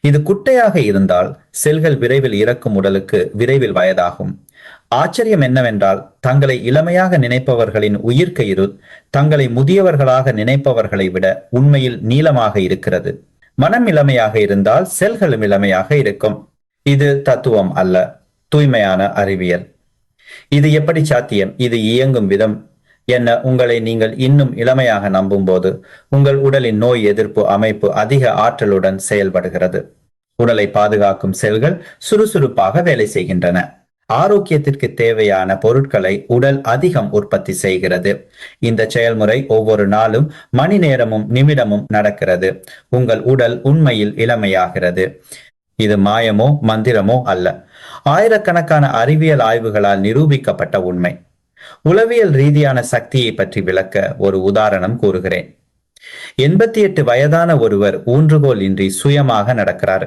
இது குட்டையாக இருந்தால் செல்கள் விரைவில் இறக்கும் உடலுக்கு விரைவில் வயதாகும். ஆச்சரியம் என்னவென்றால் தங்களை இளமையாக நினைப்பவர்களின் உயிர்க்கயிறு தங்களை முதியவர்களாக நினைப்பவர்களை விட உண்மையில் நீளமாக இருக்கிறது. மனம் இளமையாக இருந்தால் செல்களும் இளமையாக இருக்கும். இது தத்துவம் அல்ல, தூய்மையான அறிவியல். இது எப்படி சாத்தியம்? இது இயங்கும் விதம் என்ன? உங்களை நீங்கள் இன்னும் இளமையாக நம்பும் போது உங்கள் உடலின் நோய் எதிர்ப்பு அமைப்பு அதிக ஆற்றலுடன் செயல்படுகிறது. உடலை பாதுகாக்கும் செல்கள் சுறுசுறுப்பாக வேலை செய்கின்றன. ஆரோக்கியத்திற்கு தேவையான பொருட்களை உடல் அதிகம் உற்பத்தி செய்கிறது. இந்த செயல்முறை ஒவ்வொரு நாளும் மணி நேரமும் நிமிடமும் நடக்கிறது. உங்கள் உடல் உண்மையில் இளமையாகிறது. இது மாயமோ மந்திரமோ அல்ல, ஆயிரக்கணக்கான அறிவியல் ஆய்வுகளால் நிரூபிக்கப்பட்ட உண்மை. உளவியல் ரீதியான சக்தியை பற்றி விளக்க ஒரு உதாரணம் கூறுகிறேன். 88 வயதான ஒருவர் ஊன்றுகோல் இன்றி சுயமாக நடக்கிறார்.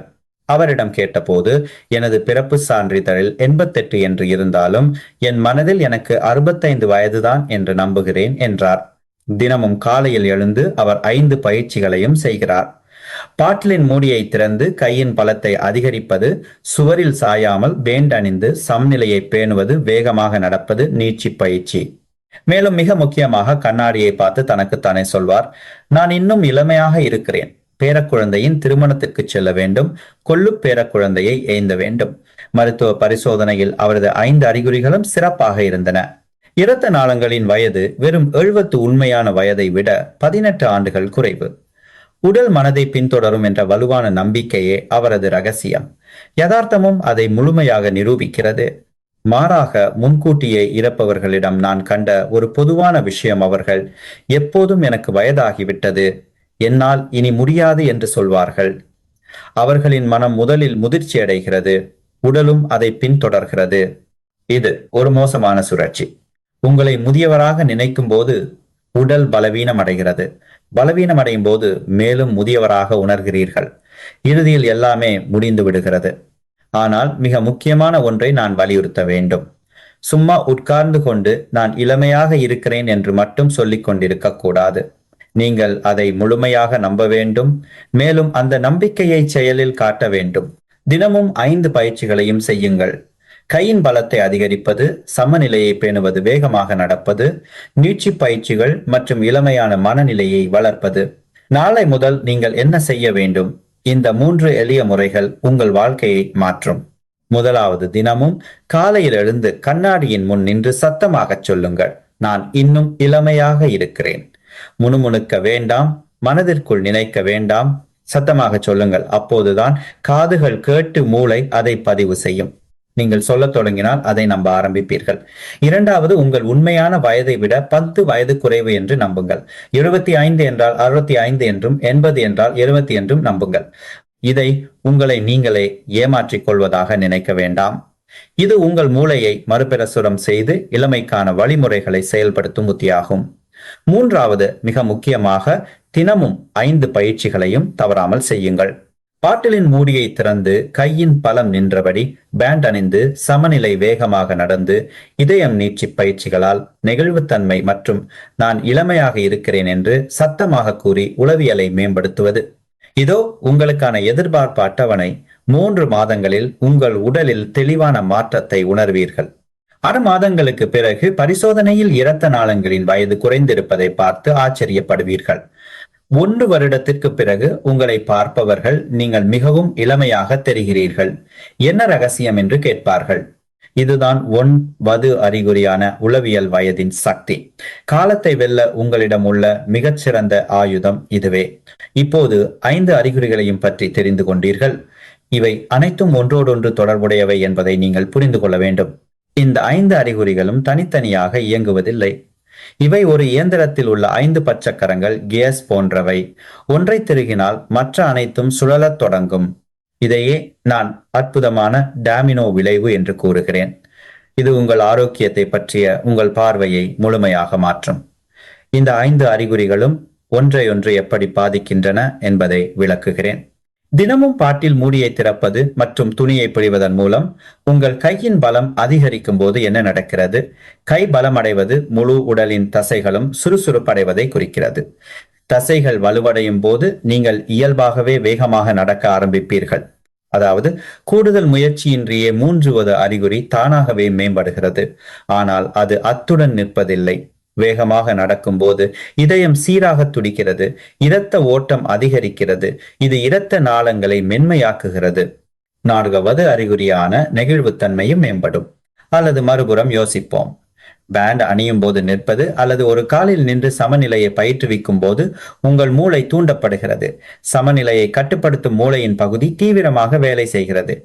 அவரிடம் கேட்டபோது, எனது பிறப்பு சான்றிதழில் 88 என்று இருந்தாலும் என் மனதில் எனக்கு 65 வயதுதான் என்று நம்புகிறேன் என்றார். தினமும் காலையில் எழுந்து அவர் 5 பயிற்சிகளையும் செய்கிறார். பாட்டிலின் மூடியை திறந்து கையின் பலத்தை அதிகரிப்பது, சுவரில் சாயாமல் பேண்ட் அணிந்து சமநிலையை பேணுவது, வேகமாக நடப்பது நீட்சி பயிற்சி. மேலும் மிக முக்கியமாக கண்ணாடியை பார்த்து தனக்குத்தானே சொல்வார், நான் இன்னும் இளமையாக இருக்கிறேன். பேரக்குழந்தையின் திருமணத்துக்கு செல்ல வேண்டும். கொள்ளு பேரக்குழந்தையை ஏந்த வேண்டும். மருத்துவ பரிசோதனையில் அவரது 5 அறிகுறிகளும் சிறப்பாக இருந்தன. இரத்த நாளங்களின் வயது வெறும் 70 உண்மையான வயதை விட 18 ஆண்டுகள் குறைவு. உடல் மனதை பின்தொடரும் என்ற வலுவான நம்பிக்கையே அவரது ரகசியம். யதார்த்தமும் அதை முழுமையாக நிரூபிக்கிறது. மாறாக முன்கூட்டியே இறப்பவர்களிடம் நான் கண்ட ஒரு பொதுவான விஷயம், அவர்கள் எப்போதும் எனக்கு வயதாகிவிட்டது, என்னால் இனி முடியாது என்று சொல்வார்கள். அவர்களின் மனம் முதலில் முதிர்ச்சி அடைகிறது, உடலும் அதை பின்தொடர்கிறது. இது ஒரு மோசமான சுழற்சி. உங்களை முதியவராக நினைக்கும் போது உடல் பலவீனம் அடைகிறது. பலவீனம் அடையும் போது மேலும் முதியவராக உணர்கிறீர்கள். இறுதியில் எல்லாமே முடிந்து விடுகிறது. ஆனால் மிக முக்கியமான ஒன்றை நான் வலியுறுத்த வேண்டும். சும்மா உட்கார்ந்து கொண்டு நான் இளமையாக இருக்கிறேன் என்று மட்டும் சொல்லிக் கொண்டிருக்க கூடாது. நீங்கள் அதை முழுமையாக நம்ப வேண்டும். மேலும் அந்த நம்பிக்கையை செயலில் காட்ட வேண்டும். தினமும் 5 பயிற்சிகளையும் செய்யுங்கள். கையின் பலத்தை அதிகரிப்பது, சமநிலையை பேணுவது, வேகமாக நடப்பது, நீட்சி பயிற்சிகள் மற்றும் இளமையான மனநிலையை வளர்ப்பது. நாளை முதல் நீங்கள் என்ன செய்ய வேண்டும்? இந்த 3 எளிய முறைகள் உங்கள் வாழ்க்கையை மாற்றும். முதலாவது, தினமும் காலையில் எழுந்து கண்ணாடியின் முன் நின்று சத்தமாக சொல்லுங்கள், நான் இன்னும் இளமையாக இருக்கிறேன். முணுமுணுக்க வேண்டாம், மனதிற்குள் நினைக்க வேண்டாம், சத்தமாக சொல்லுங்கள். அப்போதுதான் காதுகள் கேட்டு மூளை அதை பதிவு செய்யும். நீங்கள் சொல்லத் தொடங்கினால் அதை நம்ப ஆரம்பிப்பீர்கள். இரண்டாவது, உங்கள் உண்மையான வயதை விட 10 வயது குறைவு என்று நம்புங்கள். 75 என்றால் 65 என்றும் 80 என்றால் 70 என்றும் நம்புங்கள். இதை உங்களை நீங்களே ஏமாற்றிக் கொள்வதாக நினைக்க வேண்டாம். இது உங்கள் மூளையை மறுபிரசுரம் செய்து இளமைக்கான வழிமுறைகளை செயல்படுத்தும் உத்தியாகும். மூன்றாவது, மிக முக்கியமாக, தினமும் 5 பயிற்சிகளையும் தவறாமல் செய்யுங்கள். பாட்டிலின் மூடியை திறந்து கையின் பலம் நின்றபடி பேண்ட் அணிந்து சமநிலை வேகமாக நடந்து இதயம் நீட்சி பயிற்சிகளால் நெகிழ்வுத்தன்மை மற்றும் நான் இளமையாக இருக்கிறேன் என்று சத்தமாக கூறி உளவியலை மேம்படுத்துவது. இதோ உங்களுக்கான எதிர்பார்ப்பு அட்டவணை. 3 மாதங்களில் உங்கள் உடலில் தெளிவான மாற்றத்தை உணர்வீர்கள். 6 மாதங்களுக்கு பிறகு பரிசோதனையில் இரத்த நாளங்களின் வயது குறைந்திருப்பதை பார்த்து ஆச்சரியப்படுவீர்கள். 1 வருடத்திற்கு பிறகு உங்களை பார்ப்பவர்கள் நீங்கள் மிகவும் இளமையாக தெரிகிறீர்கள், என்ன ரகசியம் என்று கேட்பார்கள். இதுதான் 9வது அறிகுறியான உளவியல் வயதின் சக்தி. காலத்தை வெல்ல உங்களிடம் உள்ள மிகச்சிறந்த ஆயுதம் இதுவே. இப்போது 5 அறிகுறிகளையும் பற்றி தெரிந்து கொண்டீர்கள். இவை அனைத்தும் ஒன்றோடொன்று தொடர்புடையவை என்பதை நீங்கள் புரிந்து கொள்ள வேண்டும். இந்த 5 அறிகுறிகளும் தனித்தனியாக இயங்குவதில்லை. இவை ஒரு இயந்திரத்தில் உள்ள 5 பச்சக்கரங்கள், கியர்ஸ் போன்றவை. ஒன்றை திருகினால் மற்ற அனைத்தும் சுழலத் தொடங்கும். இதையே நான் அற்புதமான டாமினோ விளைவு என்று கூறுகிறேன். இது உங்கள் ஆரோக்கியத்தை பற்றிய உங்கள் பார்வையை முழுமையாக மாற்றும். இந்த 5 அறிகுறிகளும் ஒன்றையொன்று எப்படி பாதிக்கின்றன என்பதை விளக்குகிறேன். தினமும் பாட்டில் மூடியை திறப்பது மற்றும் துணியை பிழிவதன் மூலம் உங்கள் கையின் பலம் அதிகரிக்கும் போது என்ன நடக்கிறது? கை பலமடைவது முழு உடலின் தசைகளும் சுறுசுறுப்படைவதை குறிக்கிறது. தசைகள் வலுவடையும் போது நீங்கள் இயல்பாகவே வேகமாக நடக்க ஆரம்பிப்பீர்கள். அதாவது கூடுதல் முயற்சியின்றியே 3வது அறிகுறி தானாகவே மேம்படுகிறது. ஆனால் அது அத்துடன் நிற்பதில்லை. வேகமாக நடக்கும் போது இதயம் சீராக துடிக்கிறது, இரத்த ஓட்டம் அதிகரிக்கிறது. இது இரத்த நாளங்களை மென்மையாக்குகிறது. 4வது அறிகுறியான நெகிழ்வுத்தன்மையும் மேம்படும். அல்லது மறுபுறம் யோசிப்போம். பேண்ட் அணியும் போது நிற்பது அல்லது ஒரு காலில் நின்று சமநிலையை பயிற்றுவிக்கும் போது உங்கள் மூளை தூண்டப்படுகிறது. சமநிலையை கட்டுப்படுத்தும் மூளையின் பகுதி தீவிரமாக வேலை செய்கிறது.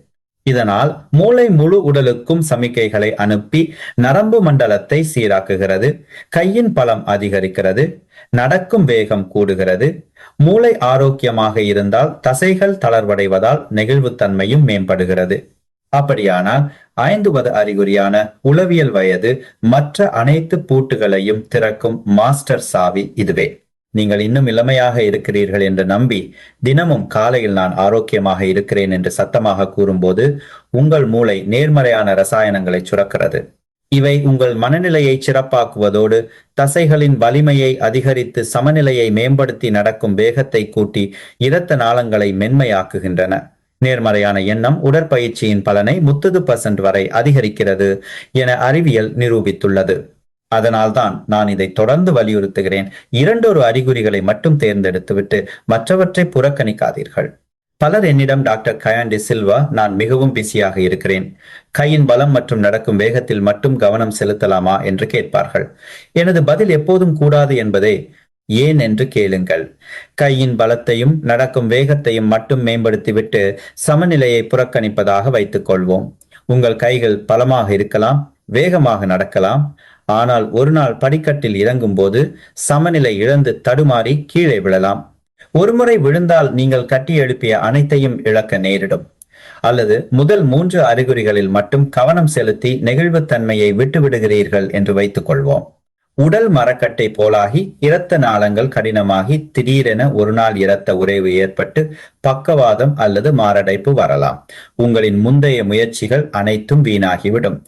இதனால் மூளை முழு உடலுக்கும் சமிக்கைகளை அனுப்பி நரம்பு மண்டலத்தை சீராக்குகிறது. கையின் பலம் அதிகரிக்கிறது. நடக்கும் வேகம் கூடுகிறது. மூளை ஆரோக்கியமாக இருந்தால் தசைகள் தளர்வடைவதால் நெகிழ்வுத்தன்மையும் மேம்படுகிறது. அப்படியானால் 5வது அறிகுறியான உளவியல் வயது மற்ற அனைத்து பூட்டுகளையும் திறக்கும் மாஸ்டர் சாவி இதுவே. நீங்கள் இன்னும் இளமையாக இருக்கிறீர்கள் என்று நம்பி தினமும் காலையில் நான் ஆரோக்கியமாக இருக்கிறேன் என்று சத்தமாக கூறும்போது உங்கள் மூளை நேர்மறையான ரசாயனங்களை சுரக்கிறது. இவை உங்கள் மனநிலையை சிறப்பாக்குவதோடு தசைகளின் வலிமையை அதிகரித்து சமநிலையை மேம்படுத்தி நடக்கும் வேகத்தை கூட்டி இரத்த நாளங்களை மென்மையாக்குகின்றன. நேர்மறையான எண்ணம் உடற்பயிற்சியின் பலனை 30% வரை அதிகரிக்கிறது என அறிவியல் நிரூபித்துள்ளது. அதனால்தான் நான் இதை தொடர்ந்து வலியுறுத்துகிறேன். 2 அறிகுறிகளை மட்டும் தேர்ந்தெடுத்துவிட்டு மற்றவற்றை புறக்கணிக்காதீர்கள். பலர் என்னிடம் டாக்டர் கயான் டி சில்வா, நான் மிகவும் பிஸியாக இருக்கிறேன், கையின் பலம் மற்றும் நடக்கும் வேகத்தில் மட்டும் கவனம் செலுத்தலாமா என்று கேட்பார்கள். எனது பதில் எப்போதும் கூடாது என்பதே. ஏன் என்று கேளுங்கள். கையின் பலத்தையும் நடக்கும் வேகத்தையும் மட்டும் மேம்படுத்திவிட்டு சமநிலையை புறக்கணிப்பதாக வைத்துக் கொள்வோம். உங்கள் கைகள் பலமாக இருக்கலாம், வேகமாக நடக்கலாம். ஆனால் ஒரு நாள் படிக்கட்டில் இறங்கும் போது சமநிலை இழந்து தடுமாறி கீழே விழலாம். ஒருமுறை விழுந்தால் நீங்கள் கட்டி எழுப்பிய அனைத்தையும் இழக்க நேரிடும். அல்லது முதல் 3 அறிகுறிகளில் மட்டும் கவனம் செலுத்தி நெகிழ்வுத்தன்மையை விட்டு விடுகிறீர்கள் என்று வைத்துக் கொள்வோம். உடல் மரக்கட்டை போலாகி இரத்த நாளங்கள் கடினமாகி திடீரென ஒரு நாள் இரத்த உறைவு ஏற்பட்டு பக்கவாதம் அல்லது மாரடைப்பு வரலாம். உங்களின் முந்தைய முயற்சிகள் அனைத்தும் வீணாகிவிடும்.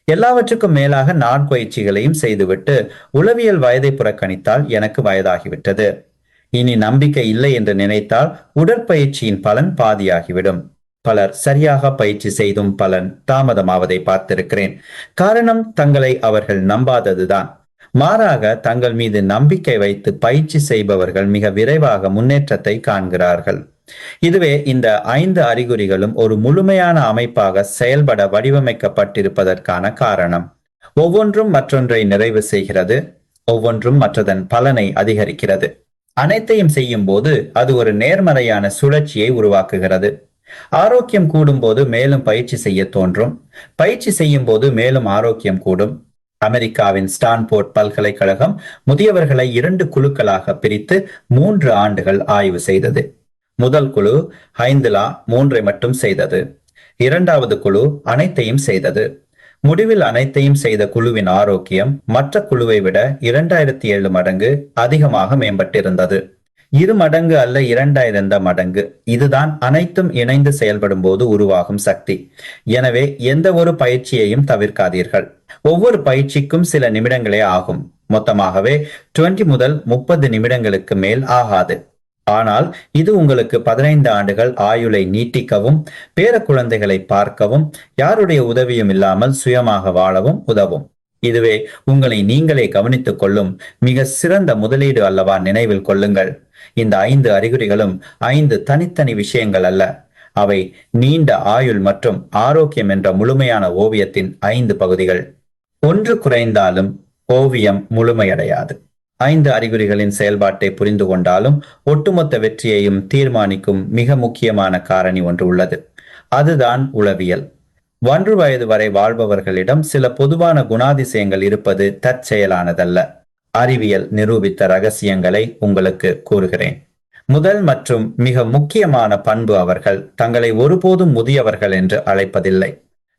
எல்லாவற்றுக்கும் மேலாக நாட்பயிற்சிகளையும் செய்துவிட்டு உளவியல் வயதை புறக்கணித்தால் எனக்கு வயதாகிவிட்டது, இனி நம்பிக்கை இல்லை என்று நினைத்தால் உடற்பயிற்சியின் பலன் பாதியாகிவிடும். பலர் சரியாக பயிற்சி செய்தும் பலன் தாமதமாவதை பார்த்திருக்கிறேன். காரணம் தங்களை அவர்கள் நம்பாததுதான். மாறாக தங்கள் மீது நம்பிக்கை வைத்து பயிற்சி செய்பவர்கள் மிக விரைவாக முன்னேற்றத்தை காண்கிறார்கள். இதுவே இந்த 5 அறிகுறிகளும் ஒரு முழுமையான அமைப்பாக செயல்பட வடிவமைக்கப்பட்டிருப்பதற்கான காரணம். ஒவ்வொன்றும் மற்றொன்றை நிறைவு செய்கிறது. ஒவ்வொன்றும் மற்றதன் பலனை அதிகரிக்கிறது. அனைத்தையும் செய்யும் போது அது ஒரு நேர்மறையான சுழற்சியை உருவாக்குகிறது. ஆரோக்கியம் கூடும் போது மேலும் பயிற்சி செய்ய தோன்றும். பயிற்சி செய்யும் போது மேலும் ஆரோக்கியம் கூடும். அமெரிக்காவின் ஸ்டான்போர்ட் பல்கலைக்கழகம் முதியவர்களை 2 குழுக்களாக பிரித்து 3 ஆண்டுகள் ஆய்வு செய்தது. முதல் குழு 5 3 மட்டும் செய்தது. 2வது குழு அனைத்தையும் செய்தது. முடிவில் அனைத்தையும் செய்த குழுவின் ஆரோக்கியம் மற்ற குழுவை விட 2007 மடங்கு அதிகமாக மேம்பட்டிருந்தது. 2 மடங்கு அல்ல, 2000 மடங்கு. இதுதான் அனைத்தும் இணைந்து செயல்படும் போது உருவாகும் சக்தி. எனவே எந்த ஒரு பயிற்சியையும் தவிர்க்காதீர்கள். ஒவ்வொரு பயிற்சிக்கும் சில நிமிடங்களே ஆகும். மொத்தமாகவே 20 முதல் 30 நிமிடங்களுக்கு மேல் ஆகாது. ஆனால் இது உங்களுக்கு 15 ஆண்டுகள் ஆயுளை நீட்டிக்கவும், பேர குழந்தைகளை பார்க்கவும், யாருடைய உதவியும் இல்லாமல் சுயமாக வாழவும் உதவும். இதுவே உங்களை நீங்களே கவனித்துக் கொள்ளும் மிக சிறந்த முதலீடு அல்லவா? நினைவில் கொள்ளுங்கள், இந்த 5 அறிகுறிகளும் 5 தனித்தனி விஷயங்கள் அல்ல. அவை நீண்ட ஆயுள் மற்றும் ஆரோக்கியம் என்ற முழுமையான ஓவியத்தின் 5 பகுதிகள். ஒன்று குறைந்தாலும் ஓவியம் முழுமையடையாது. 5 அறிகுறிகளின் செயல்பாட்டை புரிந்து கொண்டாலும் ஒட்டுமொத்த வெற்றியையும் தீர்மானிக்கும் மிக முக்கியமான காரணி ஒன்று உள்ளது. அதுதான் உளவியல். 1 வயது வரை வாழ்பவர்களிடம் சில பொதுவான குணாதிசயங்கள் இருப்பது தற்செயலானதல்ல. அறிவியல் நிரூபித்த ரகசியங்களை உங்களுக்கு கூறுகிறேன். முதல் மற்றும் மிக முக்கியமான பண்பு, அவர்கள் தங்களை ஒருபோதும் முதியவர்கள் என்று அழைப்பதில்லை.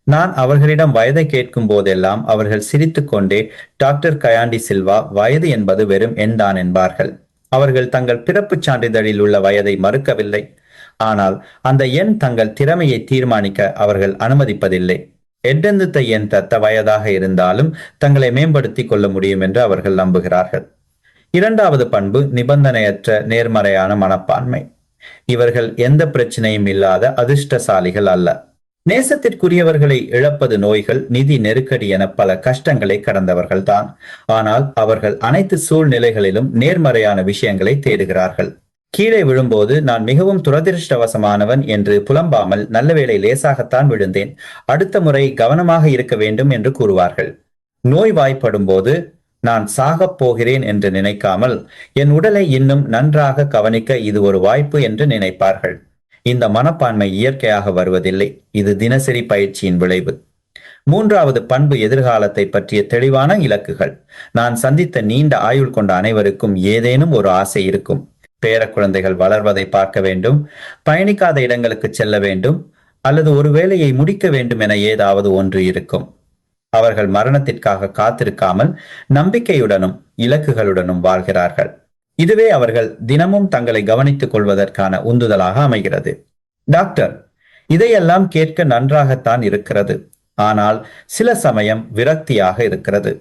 நான் அவர்களிடம் வயதை கேட்கும் போதெல்லாம் அவர்கள் சிரித்துக் கொண்டே, டாக்டர் கயாண்டி சில்வா, வயது என்பது வெறும் எண்தான் என்பார்கள். அவர்கள் தங்கள் பிறப்புச் சான்றிதழில் உள்ள வயதை மறுக்கவில்லை. ஆனால் அந்த எண் தங்கள் திறமையை தீர்மானிக்க அவர்கள் அனுமதிப்பதில்லை. எட்டெழுத்த எண் தத்த வயதாக இருந்தாலும் தங்களை மேம்படுத்திக் கொள்ள முடியும் என்று அவர்கள் நம்புகிறார்கள். இரண்டாவது பண்பு நிபந்தனையற்ற நேர்மறையான மனப்பான்மை. இவர்கள் எந்த பிரச்சனையும் இல்லாத அதிர்ஷ்டசாலிகள் அல்ல. நேசத்திற்குரியவர்களை இழப்பது, நோய்கள், நிதி நெருக்கடி என பல கஷ்டங்களை கடந்தவர்கள்தான். ஆனால் அவர்கள் அனைத்து சூழ்நிலைகளிலும் நேர்மறையான விஷயங்களை தேடுகிறார்கள். கீழே விழும்போது நான் மிகவும் துரதிருஷ்டவசமானவன் என்று புலம்பாமல், நல்லவேளை லேசாகத்தான் விழுந்தேன், அடுத்த முறை கவனமாக இருக்க வேண்டும் என்று கூறுவார்கள். நோய்வாய்ப்படும் போது நான் சாகப் போகிறேன் என்று நினைக்காமல், என் உடலை இன்னும் நன்றாக கவனிக்க இது ஒரு வாய்ப்பு என்று நினைப்பார்கள். இந்த மனப்பான்மை இயற்கையாக வருவதில்லை. இது தினசரி பயிற்சியின் விளைவு. மூன்றாவது பண்பு எதிர்காலத்தை பற்றிய தெளிவான இலக்குகள். நான் சந்தித்த நீண்ட ஆயுள் கொண்ட அனைவருக்கும் ஏதேனும் ஒரு ஆசை இருக்கும். பேர குழந்தைகள் வளர்வதை பார்க்க வேண்டும், பயணிக்காத இடங்களுக்கு செல்ல வேண்டும், அல்லது ஒரு வேலையை முடிக்க வேண்டும் என ஏதாவது ஒன்று இருக்கும். அவர்கள் மரணத்திற்காக காத்திருக்காமல் நம்பிக்கையுடனும் இலக்குகளுடனும் வாழ்கிறார்கள். இதுவே அவர்கள் தினமும் தங்களை கவனித்துக் கொள்வதற்கான உந்துதலாக அமைகிறது. டாக்டர், இதையெல்லாம் கேட்க நன்றாகத்தான் இருக்கிறது, ஆனால் சில சமயம் விரக்தியாக இருக்கிறது.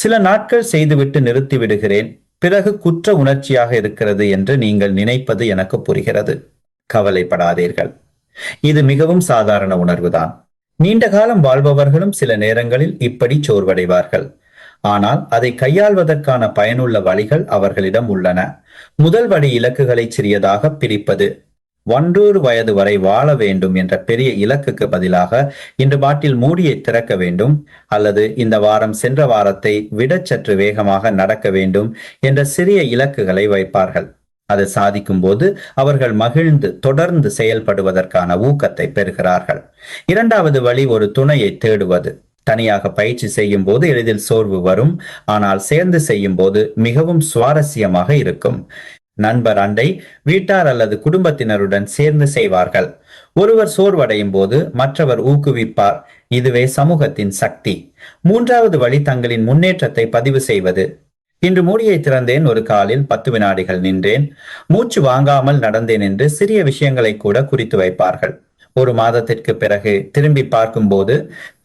சில நாட்கள் செய்துவிட்டு நிறுத்தி விடுகிறேன், பிறகு குற்ற உணர்ச்சியாக இருக்கிறது என்று நீங்கள் நினைப்பது எனக்கு புரிகிறது. கவலைப்படாதீர்கள், இது மிகவும் சாதாரண உணர்வுதான். நீண்ட காலம் வாழ்பவர்களும் சில நேரங்களில் இப்படி சோர்வடைவார்கள். ஆனால் அதை கையாள்வதற்கான பயனுள்ள வழிகள் அவர்களிடம் உள்ளன. முதல் வழி இலக்குகளை சிறியதாக பிரிப்பது. 100 வயது வரை வாழ வேண்டும் என்ற பெரிய இலக்குக்கு பதிலாக இன்று பாட்டில் மூடியை திறக்க வேண்டும், அல்லது இந்த வாரம் சென்ற வாரத்தை விட சற்று வேகமாக நடக்க வேண்டும் என்ற சிறிய இலக்குகளை வைப்பார்கள். அது சாதிக்கும் போது அவர்கள் மகிழ்ந்து தொடர்ந்து செயல்படுவதற்கான ஊக்கத்தை பெறுகிறார்கள். இரண்டாவது வழி ஒரு துணையை தேடுவது. தனியாக பயிற்சி செய்யும் போது எளிதில் சோர்வு வரும், ஆனால் சேர்ந்து செய்யும் போது மிகவும் சுவாரஸ்யமாக இருக்கும். நண்பர், அண்டை வீட்டார் அல்லது குடும்பத்தினருடன் சேர்ந்து செய்வார்கள். ஒருவர் சோர்வடையும் போது மற்றவர் ஊக்குவிப்பார். இதுவே சமூகத்தின் சக்தி. மூன்றாவது வழி தங்களின் முன்னேற்றத்தை பதிவு செய்வது. இன்று மூடியை திறந்தேன், ஒரு காலில் 10 வினாடிகள் நின்றேன், மூச்சு வாங்காமல் நடந்தேன் என்று சிறிய விஷயங்களை கூட குறித்து வைப்பார்கள். ஒரு மாதத்திற்கு பிறகு திரும்பி பார்க்கும் போது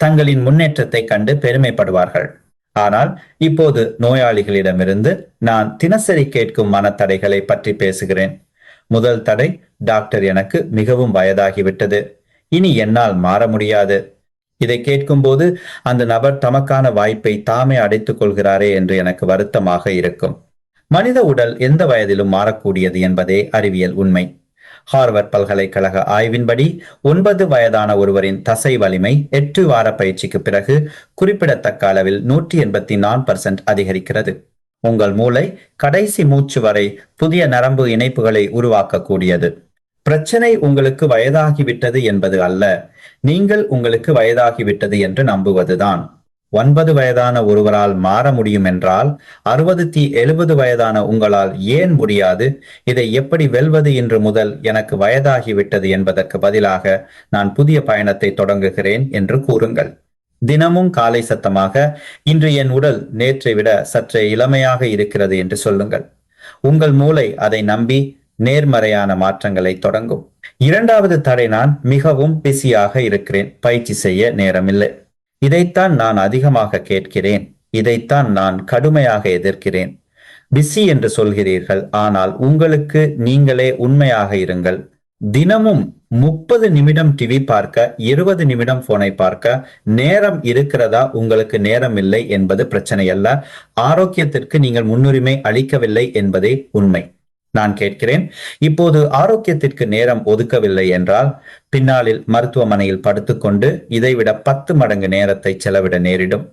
தங்களின் முன்னேற்றத்தை கண்டு பெருமைப்படுவார்கள். ஆனால் இப்போது நோயாளிகளிடமிருந்து நான் தினசரி கேட்கும் மனத்தடைகளை பற்றி பேசுகிறேன். முதல் தடை, டாக்டர், எனக்கு மிகவும் வயதாகிவிட்டது, இனி என்னால் மாற முடியாது. இதை கேட்கும் போது அந்த நபர் தமக்கான வாய்ப்பை தாமே அடைத்துக் கொள்கிறாரே என்று எனக்கு வருத்தமாக இருக்கும். மனித உடல் எந்த வயதிலும் மாறக்கூடியது என்பதே அறிவியல் உண்மை. ஹார்வர்ட் பல்கலைக்கழக ஆய்வின்படி 9 வயதான ஒருவரின் தசை வலிமை 8 வார பயிற்சிக்கு பிறகு குறிப்பிடத்தக்க அளவில் 184% அதிகரிக்கிறது. உங்கள் மூளை கடைசி மூச்சு வரை புதிய நரம்பு இணைப்புகளை உருவாக்கக்கூடியது. பிரச்சனை உங்களுக்கு வயதாகிவிட்டது என்பது அல்ல, நீங்கள் உங்களுக்கு வயதாகிவிட்டது என்று நம்புவதுதான். 9 வயதான ஒருவரால் மாற முடியும் என்றால் 60-70 வயதான உங்களால் ஏன் முடியாது? இதை எப்படி வெல்வது? இன்று முதல் எனக்கு வயதாகிவிட்டது என்பதற்கு பதிலாக நான் புதிய பயணத்தை தொடங்குகிறேன் என்று கூறுங்கள். தினமும் காலை சத்தமாக, இன்று என் உடல் நேற்றை விட சற்றே இளமையாக இருக்கிறது என்று சொல்லுங்கள். உங்கள் மூளை அதை நம்பி நேர்மறையான மாற்றங்களை தொடங்கும். இரண்டாவது தடை, நான் மிகவும் பிஸியாக இருக்கிறேன், பயிற்சி செய்ய நேரமில்லை. இதைத்தான் நான் அதிகமாக கேட்கிறேன், இதைத்தான் நான் கடுமையாக எதிர்க்கிறேன். பிஸி என்று சொல்கிறீர்கள், ஆனால் உங்களுக்கு நீங்களே உண்மையாக இருங்கள். தினமும் 30 நிமிடம் டிவி பார்க்க, 20 நிமிடம் போனை பார்க்க நேரம் இருக்கிறதா? உங்களுக்கு நேரம் இல்லை என்பது பிரச்சனை அல்ல, ஆரோக்கியத்திற்கு நீங்கள் முன்னுரிமை அளிக்கவில்லை என்பதே உண்மை. நான் கேட்கிறேன், இப்போது ஆரோக்கியத்திற்கு நேரம் ஒதுக்கவில்லை என்றால் பின்னாளில் மருத்துவமனையில் படுத்துக்கொண்டு இதைவிட 10 மடங்கு நேரத்தை செலவிட நேரிடும்.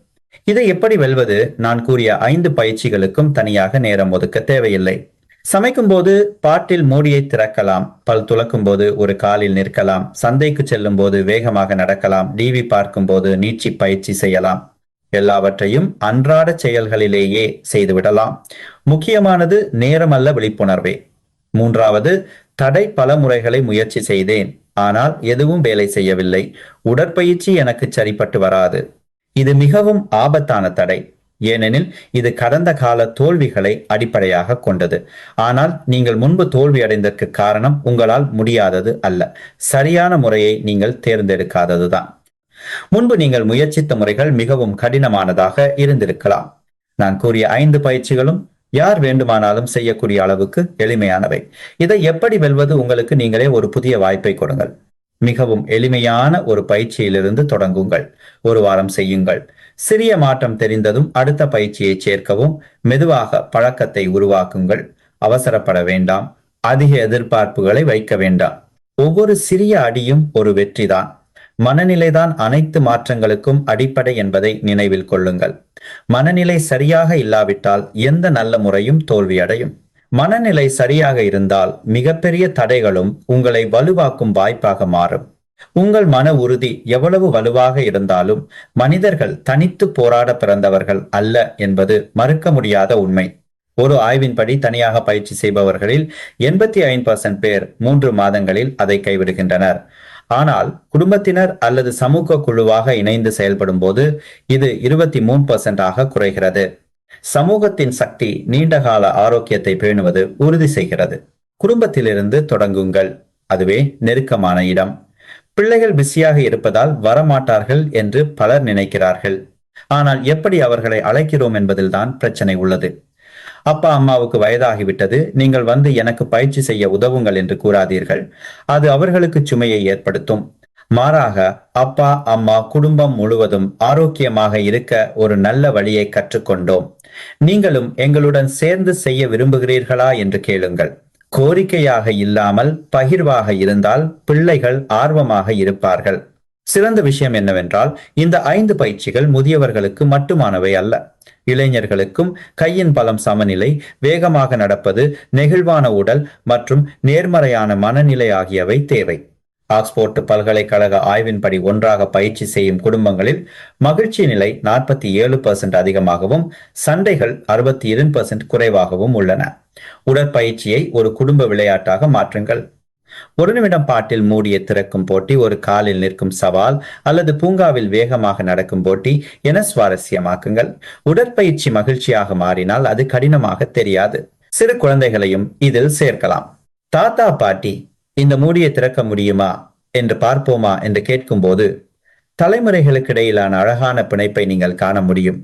இதை எப்படி வெல்வது? நான் கூறிய 5 பயிற்சிகளுக்கும் தனியாக நேரம் ஒதுக்க தேவையில்லை. சமைக்கும் போது பாட்டில் மூடியை திறக்கலாம், பல் துலக்கும் போது ஒரு காலில் நிற்கலாம், சந்தைக்கு செல்லும் போது வேகமாக நடக்கலாம், டிவி பார்க்கும் போது நீச்சி பயிற்சி செய்யலாம். எல்லாவற்றையும் அன்றாட செயல்களிலேயே செய்துவிடலாம். முக்கியமானது நேரம் அல்ல, விழிப்புணர்வே. மூன்றாவது, தடை பல முறைகளை முயற்சி செய்தேன், ஆனால் எதுவும் வேலை செய்யவில்லை. உடற்பயிற்சி எனக்கு சரிப்பட்டு வராது. இது மிகவும் ஆபத்தான தடை. ஏனெனில் இது கடந்த கால தோல்விகளை அடிப்படையாக கொண்டது. ஆனால் நீங்கள் முன்பு தோல்வி அடைந்ததற்கு காரணம் உங்களால் முடியாதது அல்ல, சரியான முறையை நீங்கள் தேர்ந்தெடுக்காததுதான். முன்பு நீங்கள் முயற்சித்த முறைகள் மிகவும் கடினமானதாக இருந்திருக்கலாம். நான் கூறிய 5 பயிற்சிகளும் யார் வேண்டுமானாலும் செய்யக்கூடிய அளவுக்கு எளிமையானவை. இதை எப்படி வெல்வது? உங்களுக்கு நீங்களே ஒரு புதிய வாய்ப்பை கொடுங்கள். மிகவும் எளிமையான ஒரு பயிற்சியிலிருந்து தொடங்குங்கள். ஒரு வாரம் செய்யுங்கள். சிறிய மாற்றம் தெரிந்ததும் அடுத்த பயிற்சியை சேர்க்கவும். மெதுவாக பழக்கத்தை உருவாக்குங்கள். அவசரப்பட வேண்டாம். அதிக எதிர்பார்ப்புகளை வைக்க வேண்டாம். ஒவ்வொரு சிறிய அடியும் ஒரு வெற்றிதான். மனநிலைதான் அனைத்து மாற்றங்களுக்கும் அடிப்படை என்பதை நினைவில் கொள்ளுங்கள். மனநிலை சரியாக இல்லாவிட்டால் எந்த நல்ல முறையும் தோல்வியடையும். மனநிலை சரியாக இருந்தால் மிகப்பெரிய தடைகளும் உங்களை வலுவாக்கும் வாய்ப்பாக மாறும். உங்கள் மன உறுதி எவ்வளவு வலுவாக இருந்தாலும் மனிதர்கள் தனித்து போராட பிறந்தவர்கள் அல்ல என்பது மறுக்க முடியாத உண்மை. ஒரு ஆய்வின்படி தனியாக பயிற்சி செய்பவர்களில் 85% பேர் 3 மாதங்களில் அதை கைவிடுகின்றனர். ஆனால் குடும்பத்தினர் அல்லது சமூக குழுவாக இணைந்து செயல்படும் போது இது 23% குறைகிறது. சமூகத்தின் சக்தி நீண்டகால ஆரோக்கியத்தை பேணுவது உறுதி செய்கிறது. குடும்பத்திலிருந்து தொடங்குங்கள். அதுவே நெருக்கமான இடம். பிள்ளைகள் பிஸியாக இருப்பதால் வரமாட்டார்கள் என்று பலர் நினைக்கிறார்கள். ஆனால் எப்படி அவர்களை அழைக்கிறோம் என்பதில்தான் பிரச்சனை உள்ளது. அப்பா அம்மாவுக்கு வயதாகிவிட்டது, நீங்கள் வந்து எனக்கு பயிற்சி செய்ய உதவுங்கள் என்று கூறாதீர்கள். அது அவர்களுக்கு சுமையை ஏற்படுத்தும். மாறாக, அப்பா அம்மா குடும்பம் முழுவதும் ஆரோக்கியமாக இருக்க ஒரு நல்ல வழியை கற்றுக்கொண்டோம். நீங்களும் எங்களுடன் சேர்ந்து செய்ய விரும்புகிறீர்களா என்று கேளுங்கள். கோரிக்கையாக இல்லாமல் பகிர்வாக இருந்தால் பிள்ளைகள் ஆர்வமாக இருப்பார்கள். சிறந்த விஷயம் என்னவென்றால், இந்த 5 பயிற்சிகள் முதியவர்களுக்கு மட்டுமானவை அல்ல. இளைஞர்களுக்கும் கையின் பலம், சமநிலை, வேகமாக நடப்பது, நெகிழ்வான உடல் மற்றும் நேர்மறையான மனநிலை ஆகியவை தேவை. ஆக்ஸ்போர்ட் பல்கலைக்கழக ஆய்வின்படி ஒன்றாக பயிற்சி செய்யும் குடும்பங்களில் மகிழ்ச்சி நிலை 47% அதிகமாகவும் சண்டைகள் 62% குறைவாகவும் உள்ளன. உடற்பயிற்சியை ஒரு குடும்ப விளையாட்டாக மாற்றுங்கள். 1 நிமிடம் பாட்டில் மூடிய திறக்கும் போட்டி, ஒரு காலில் நிற்கும் சவால் அல்லது பூங்காவில் வேகமாக நடக்கும் போட்டி என சுவாரஸ்யமாக்குங்கள். உடற்பயிற்சி மகிழ்ச்சியாக மாறினால் அது கடினமாக தெரியாது. சிறு குழந்தைகளையும் இதில் சேர்க்கலாம். தாத்தா பாட்டி, இந்த மூடியை திறக்க முடியுமா என்று பார்ப்போமா என்று கேட்கும் போது தலைமுறைகளுக்கு இடையிலான அழகான பிணைப்பை நீங்கள் காண முடியும்.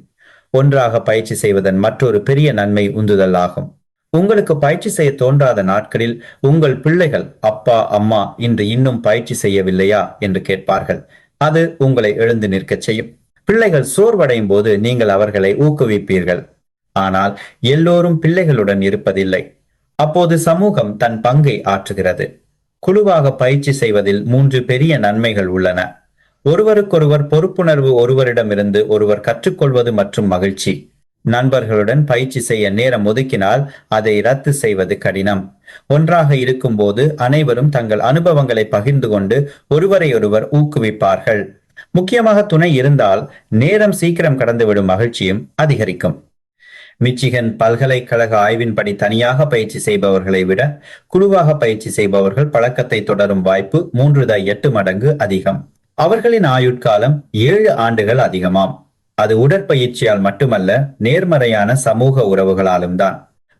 ஒன்றாக பயிற்சி செய்வதன் மற்றொரு பெரிய நன்மை உந்துதல் ஆகும். உங்களுக்கு பயிற்சி செய்ய தோன்றாத நாட்களில் உங்கள் பிள்ளைகள், அப்பா அம்மா இன்று இன்னும் பயிற்சி செய்யவில்லையா என்று கேட்பார்கள். அது உங்களை எழுந்து நிற்க செய்யும். பிள்ளைகள் சோர்வடையும் போது நீங்கள் அவர்களை ஊக்குவிப்பீர்கள். ஆனால் எல்லோரும் பிள்ளைகளுடன் இருப்பதில்லை. அப்போது சமூகம் தன் பங்கை ஆற்றுகிறது. குழுவாக பயிற்சி செய்வதில் 3 பெரிய நன்மைகள் உள்ளன. ஒருவருக்கொருவர் பொறுப்புணர்வு, ஒருவரிடமிருந்து ஒருவர் கற்றுக்கொள்வது மற்றும் மகிழ்ச்சி. நண்பர்களுடன் பயிற்சி செய்ய நேரம் ஒதுக்கினால் அதை ரத்து செய்வது கடினம். ஒன்றாக இருக்கும் போது அனைவரும் தங்கள் அனுபவங்களை பகிர்ந்து கொண்டு ஒருவரையொருவர் ஊக்குவிப்பார்கள். முக்கியமாக துணை இருந்தால் நேரம் சீக்கிரம் கடந்துவிடும் மகிழ்ச்சியும் அதிகரிக்கும். மிச்சிகன் பல்கலைக்கழக ஆய்வின்படி தனியாக பயிற்சி செய்பவர்களை விட குழுவாக பயிற்சி செய்பவர்கள் பழக்கத்தை தொடரும் வாய்ப்பு 3.8 மடங்கு அதிகம். அவர்களின் ஆயுட்காலம் 7 ஆண்டுகள் அதிகமாம். அது உடற்பயிற்சியால் மட்டுமல்ல, நேர்மறையான சமூக உறவுகளாலும் தான்.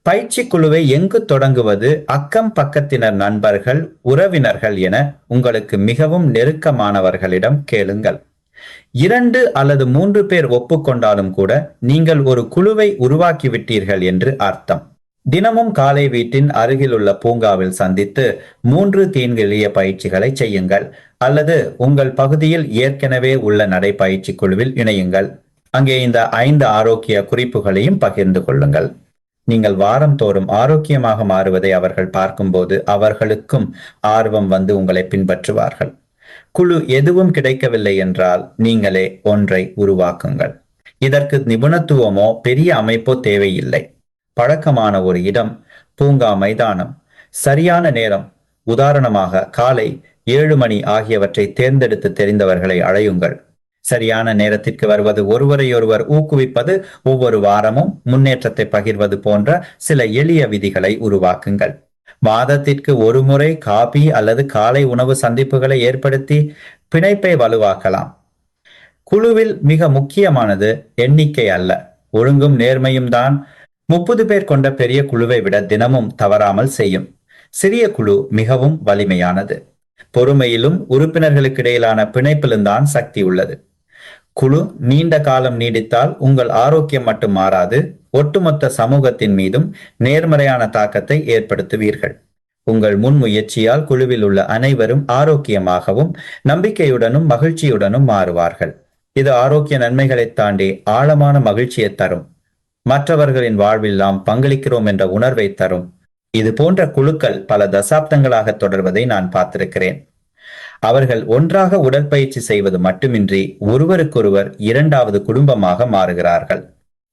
பயிற்சி குழுவை எங்கு தொடங்குவது? அக்கம் பக்கத்தினர், நண்பர்கள், உறவினர்கள் என உங்களுக்கு மிகவும் நெருக்கமானவர்களிடம் கேளுங்கள். 2 அல்லது 3 பேர் ஒப்புக்கொண்டாலும் கூட நீங்கள் ஒரு குழுவை உருவாக்கிவிட்டீர்கள் என்று அர்த்தம். தினமும் காலை வீட்டின் அருகில் உள்ள பூங்காவில் சந்தித்து 3 தீன்கெளிய பயிற்சிகளை செய்யுங்கள். அல்லது உங்கள் பகுதியில் ஏற்கனவே உள்ள நடைப்பயிற்சி குழுவில் இணையுங்கள். அங்கே இந்த 5 ஆரோக்கிய குறிப்புகளையும் பகிர்ந்து கொள்ளுங்கள். நீங்கள் வாரம் தோறும் ஆரோக்கியமாக மாறுவதை அவர்கள் பார்க்கும்போது அவர்களுக்கும் ஆர்வம் வந்து உங்களை பின்பற்றுவார்கள். குழு எதுவும் கிடைக்கவில்லை என்றால் நீங்களே ஒன்றை உருவாக்குங்கள். இதற்கு நிபுணத்துவமோ பெரிய அமைப்போ தேவையில்லை. பழக்கமான ஒரு இடம், பூங்கா, மைதானம், சரியான நேரம், உதாரணமாக காலை 7 மணி ஆகியவற்றை தேர்ந்தெடுத்து தெரிந்தவர்களை அழையுங்கள். சரியான நேரத்திற்கு வருவது, ஒருவரையொருவர் ஊக்குவிப்பது, ஒவ்வொரு வாரமும் முன்னேற்றத்தை பகிர்வது போன்ற சில எளிய விதிகளை உருவாக்குங்கள். மாதத்திற்கு ஒரு முறை காபி அல்லது காலை உணவு சந்திப்புகளை ஏற்படுத்தி பிணைப்பை வலுவாக்கலாம். குழுவில் மிக முக்கியமானது எண்ணிக்கை அல்ல, ஒழுங்கும் நேர்மையும் தான் 30 பேர் கொண்ட பெரிய குழுவை விட தினமும் தவறாமல் செய்யும். சிறிய குழு மிகவும் வலிமையானது. பொறுமையிலும் உறுப்பினர்களுக்கு இடையிலான பிணைப்பிலும் தான் சக்தி உள்ளது. குழு நீண்ட காலம் நீடித்தால் உங்கள் ஆரோக்கியம் மட்டும் மாறாது, ஒட்டுமொத்த சமூகத்தின் மீதும் நேர்மறையான தாக்கத்தை ஏற்படுத்துவீர்கள். உங்கள் முன்முயற்சியால் குழுவில் உள்ள அனைவரும் ஆரோக்கியமாகவும் நம்பிக்கையுடனும் மகிழ்ச்சியுடனும் மாறுவார்கள். இது ஆரோக்கிய நன்மைகளை தாண்டி ஆழமான மகிழ்ச்சியை தரும். மற்றவர்களின் வாழ்வில் நாம் பங்களிக்கிறோம் என்ற உணர்வை தரும். இது போன்ற குழுக்கள் பல தசாப்தங்களாக தொடர்வதை நான் பார்த்திருக்கிறேன். அவர்கள் ஒன்றாக உடற்பயிற்சி செய்வது மட்டுமின்றி ஒருவருக்கொருவர் இரண்டாவது குடும்பமாக மாறுகிறார்கள்.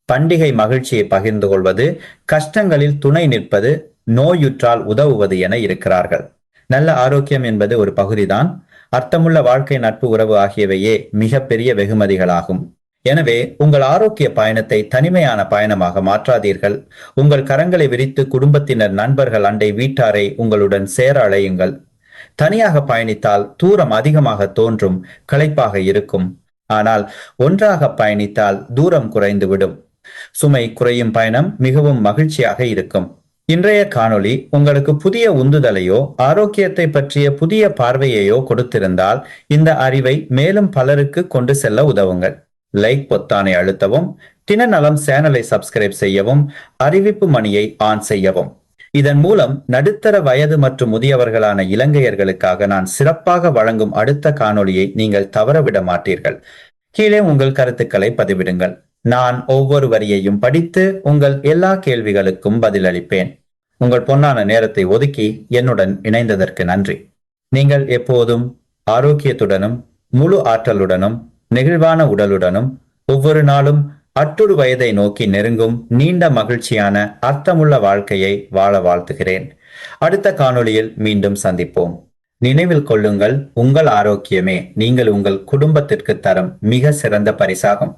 பண்டிகை மகிழ்ச்சியை பகிர்ந்து கொள்வது, கஷ்டங்களில் துணை நிற்பது, நோயுற்றால் உதவுவது என இருக்கிறார்கள். நல்ல ஆரோக்கியம் என்பது ஒரு பகுதிதான். அர்த்தமுள்ள வாழ்க்கை, நட்பு, உறவு ஆகியவையே மிகப்பெரிய வெகுமதிகளாகும். எனவே உங்கள் ஆரோக்கிய பயணத்தை தனிமையான பயணமாக மாற்றாதீர்கள். உங்கள் கரங்களை விரித்து குடும்பத்தினர், நண்பர்கள், அண்டை வீட்டாரை உங்களுடன் சேர அழையுங்கள். தனியாக பயணித்தால் தூரம் அதிகமாக தோன்றும், களைப்பாக இருக்கும். ஆனால் ஒன்றாக பயணித்தால் தூரம் குறைந்துவிடும். சுமை குறையும் பயணம் மிகவும் மகிழ்ச்சியாக இருக்கும். இன்றைய காணொளி உங்களுக்கு புதிய உந்துதலையோ ஆரோக்கியத்தை பற்றிய புதிய பார்வையையோ கொடுத்திருந்தால் இந்த அறிவை மேலும் பலருக்கு கொண்டு செல்ல உதவுங்கள். லைக் பொத்தானை அழுத்தவும், தினநலம் சேனலை சப்ஸ்கிரைப் செய்யவும், அறிவிப்பு மணியை ஆன் செய்யவும். இதன் மூலம் நடுத்தர வயது மற்றும் முதியவர்களான இலங்கையர்களுக்காக நான் சிறப்பாக வழங்கும் அடுத்த காணொளியை நீங்கள் தவறவிட மாட்டீர்கள். கீழே உங்கள் கருத்துக்களை பதிவிடுங்கள். நான் ஒவ்வொரு வரியையும் படித்து உங்கள் எல்லா கேள்விகளுக்கும் பதிலளிப்பேன். உங்கள் பொன்னான நேரத்தை ஒதுக்கி என்னுடன் இணைந்ததற்கு நன்றி. நீங்கள் எப்போதும் ஆரோக்கியத்துடனும் முழு ஆற்றலுடனும் நெகிழ்வான உடலுடனும் ஒவ்வொரு நாளும் அட்டொரு வயதை நோக்கி நெருங்கும் நீண்ட மகிழ்ச்சியான அர்த்தமுள்ள வாழ்க்கையை வாழ வாழ்த்துகிறேன். அடுத்த காணொளியில் மீண்டும் சந்திப்போம். நினைவில் கொள்ளுங்கள், உங்கள் ஆரோக்கியமே நீங்கள் உங்கள் குடும்பத்திற்கு தரும் மிக சிறந்த பரிசாகும்.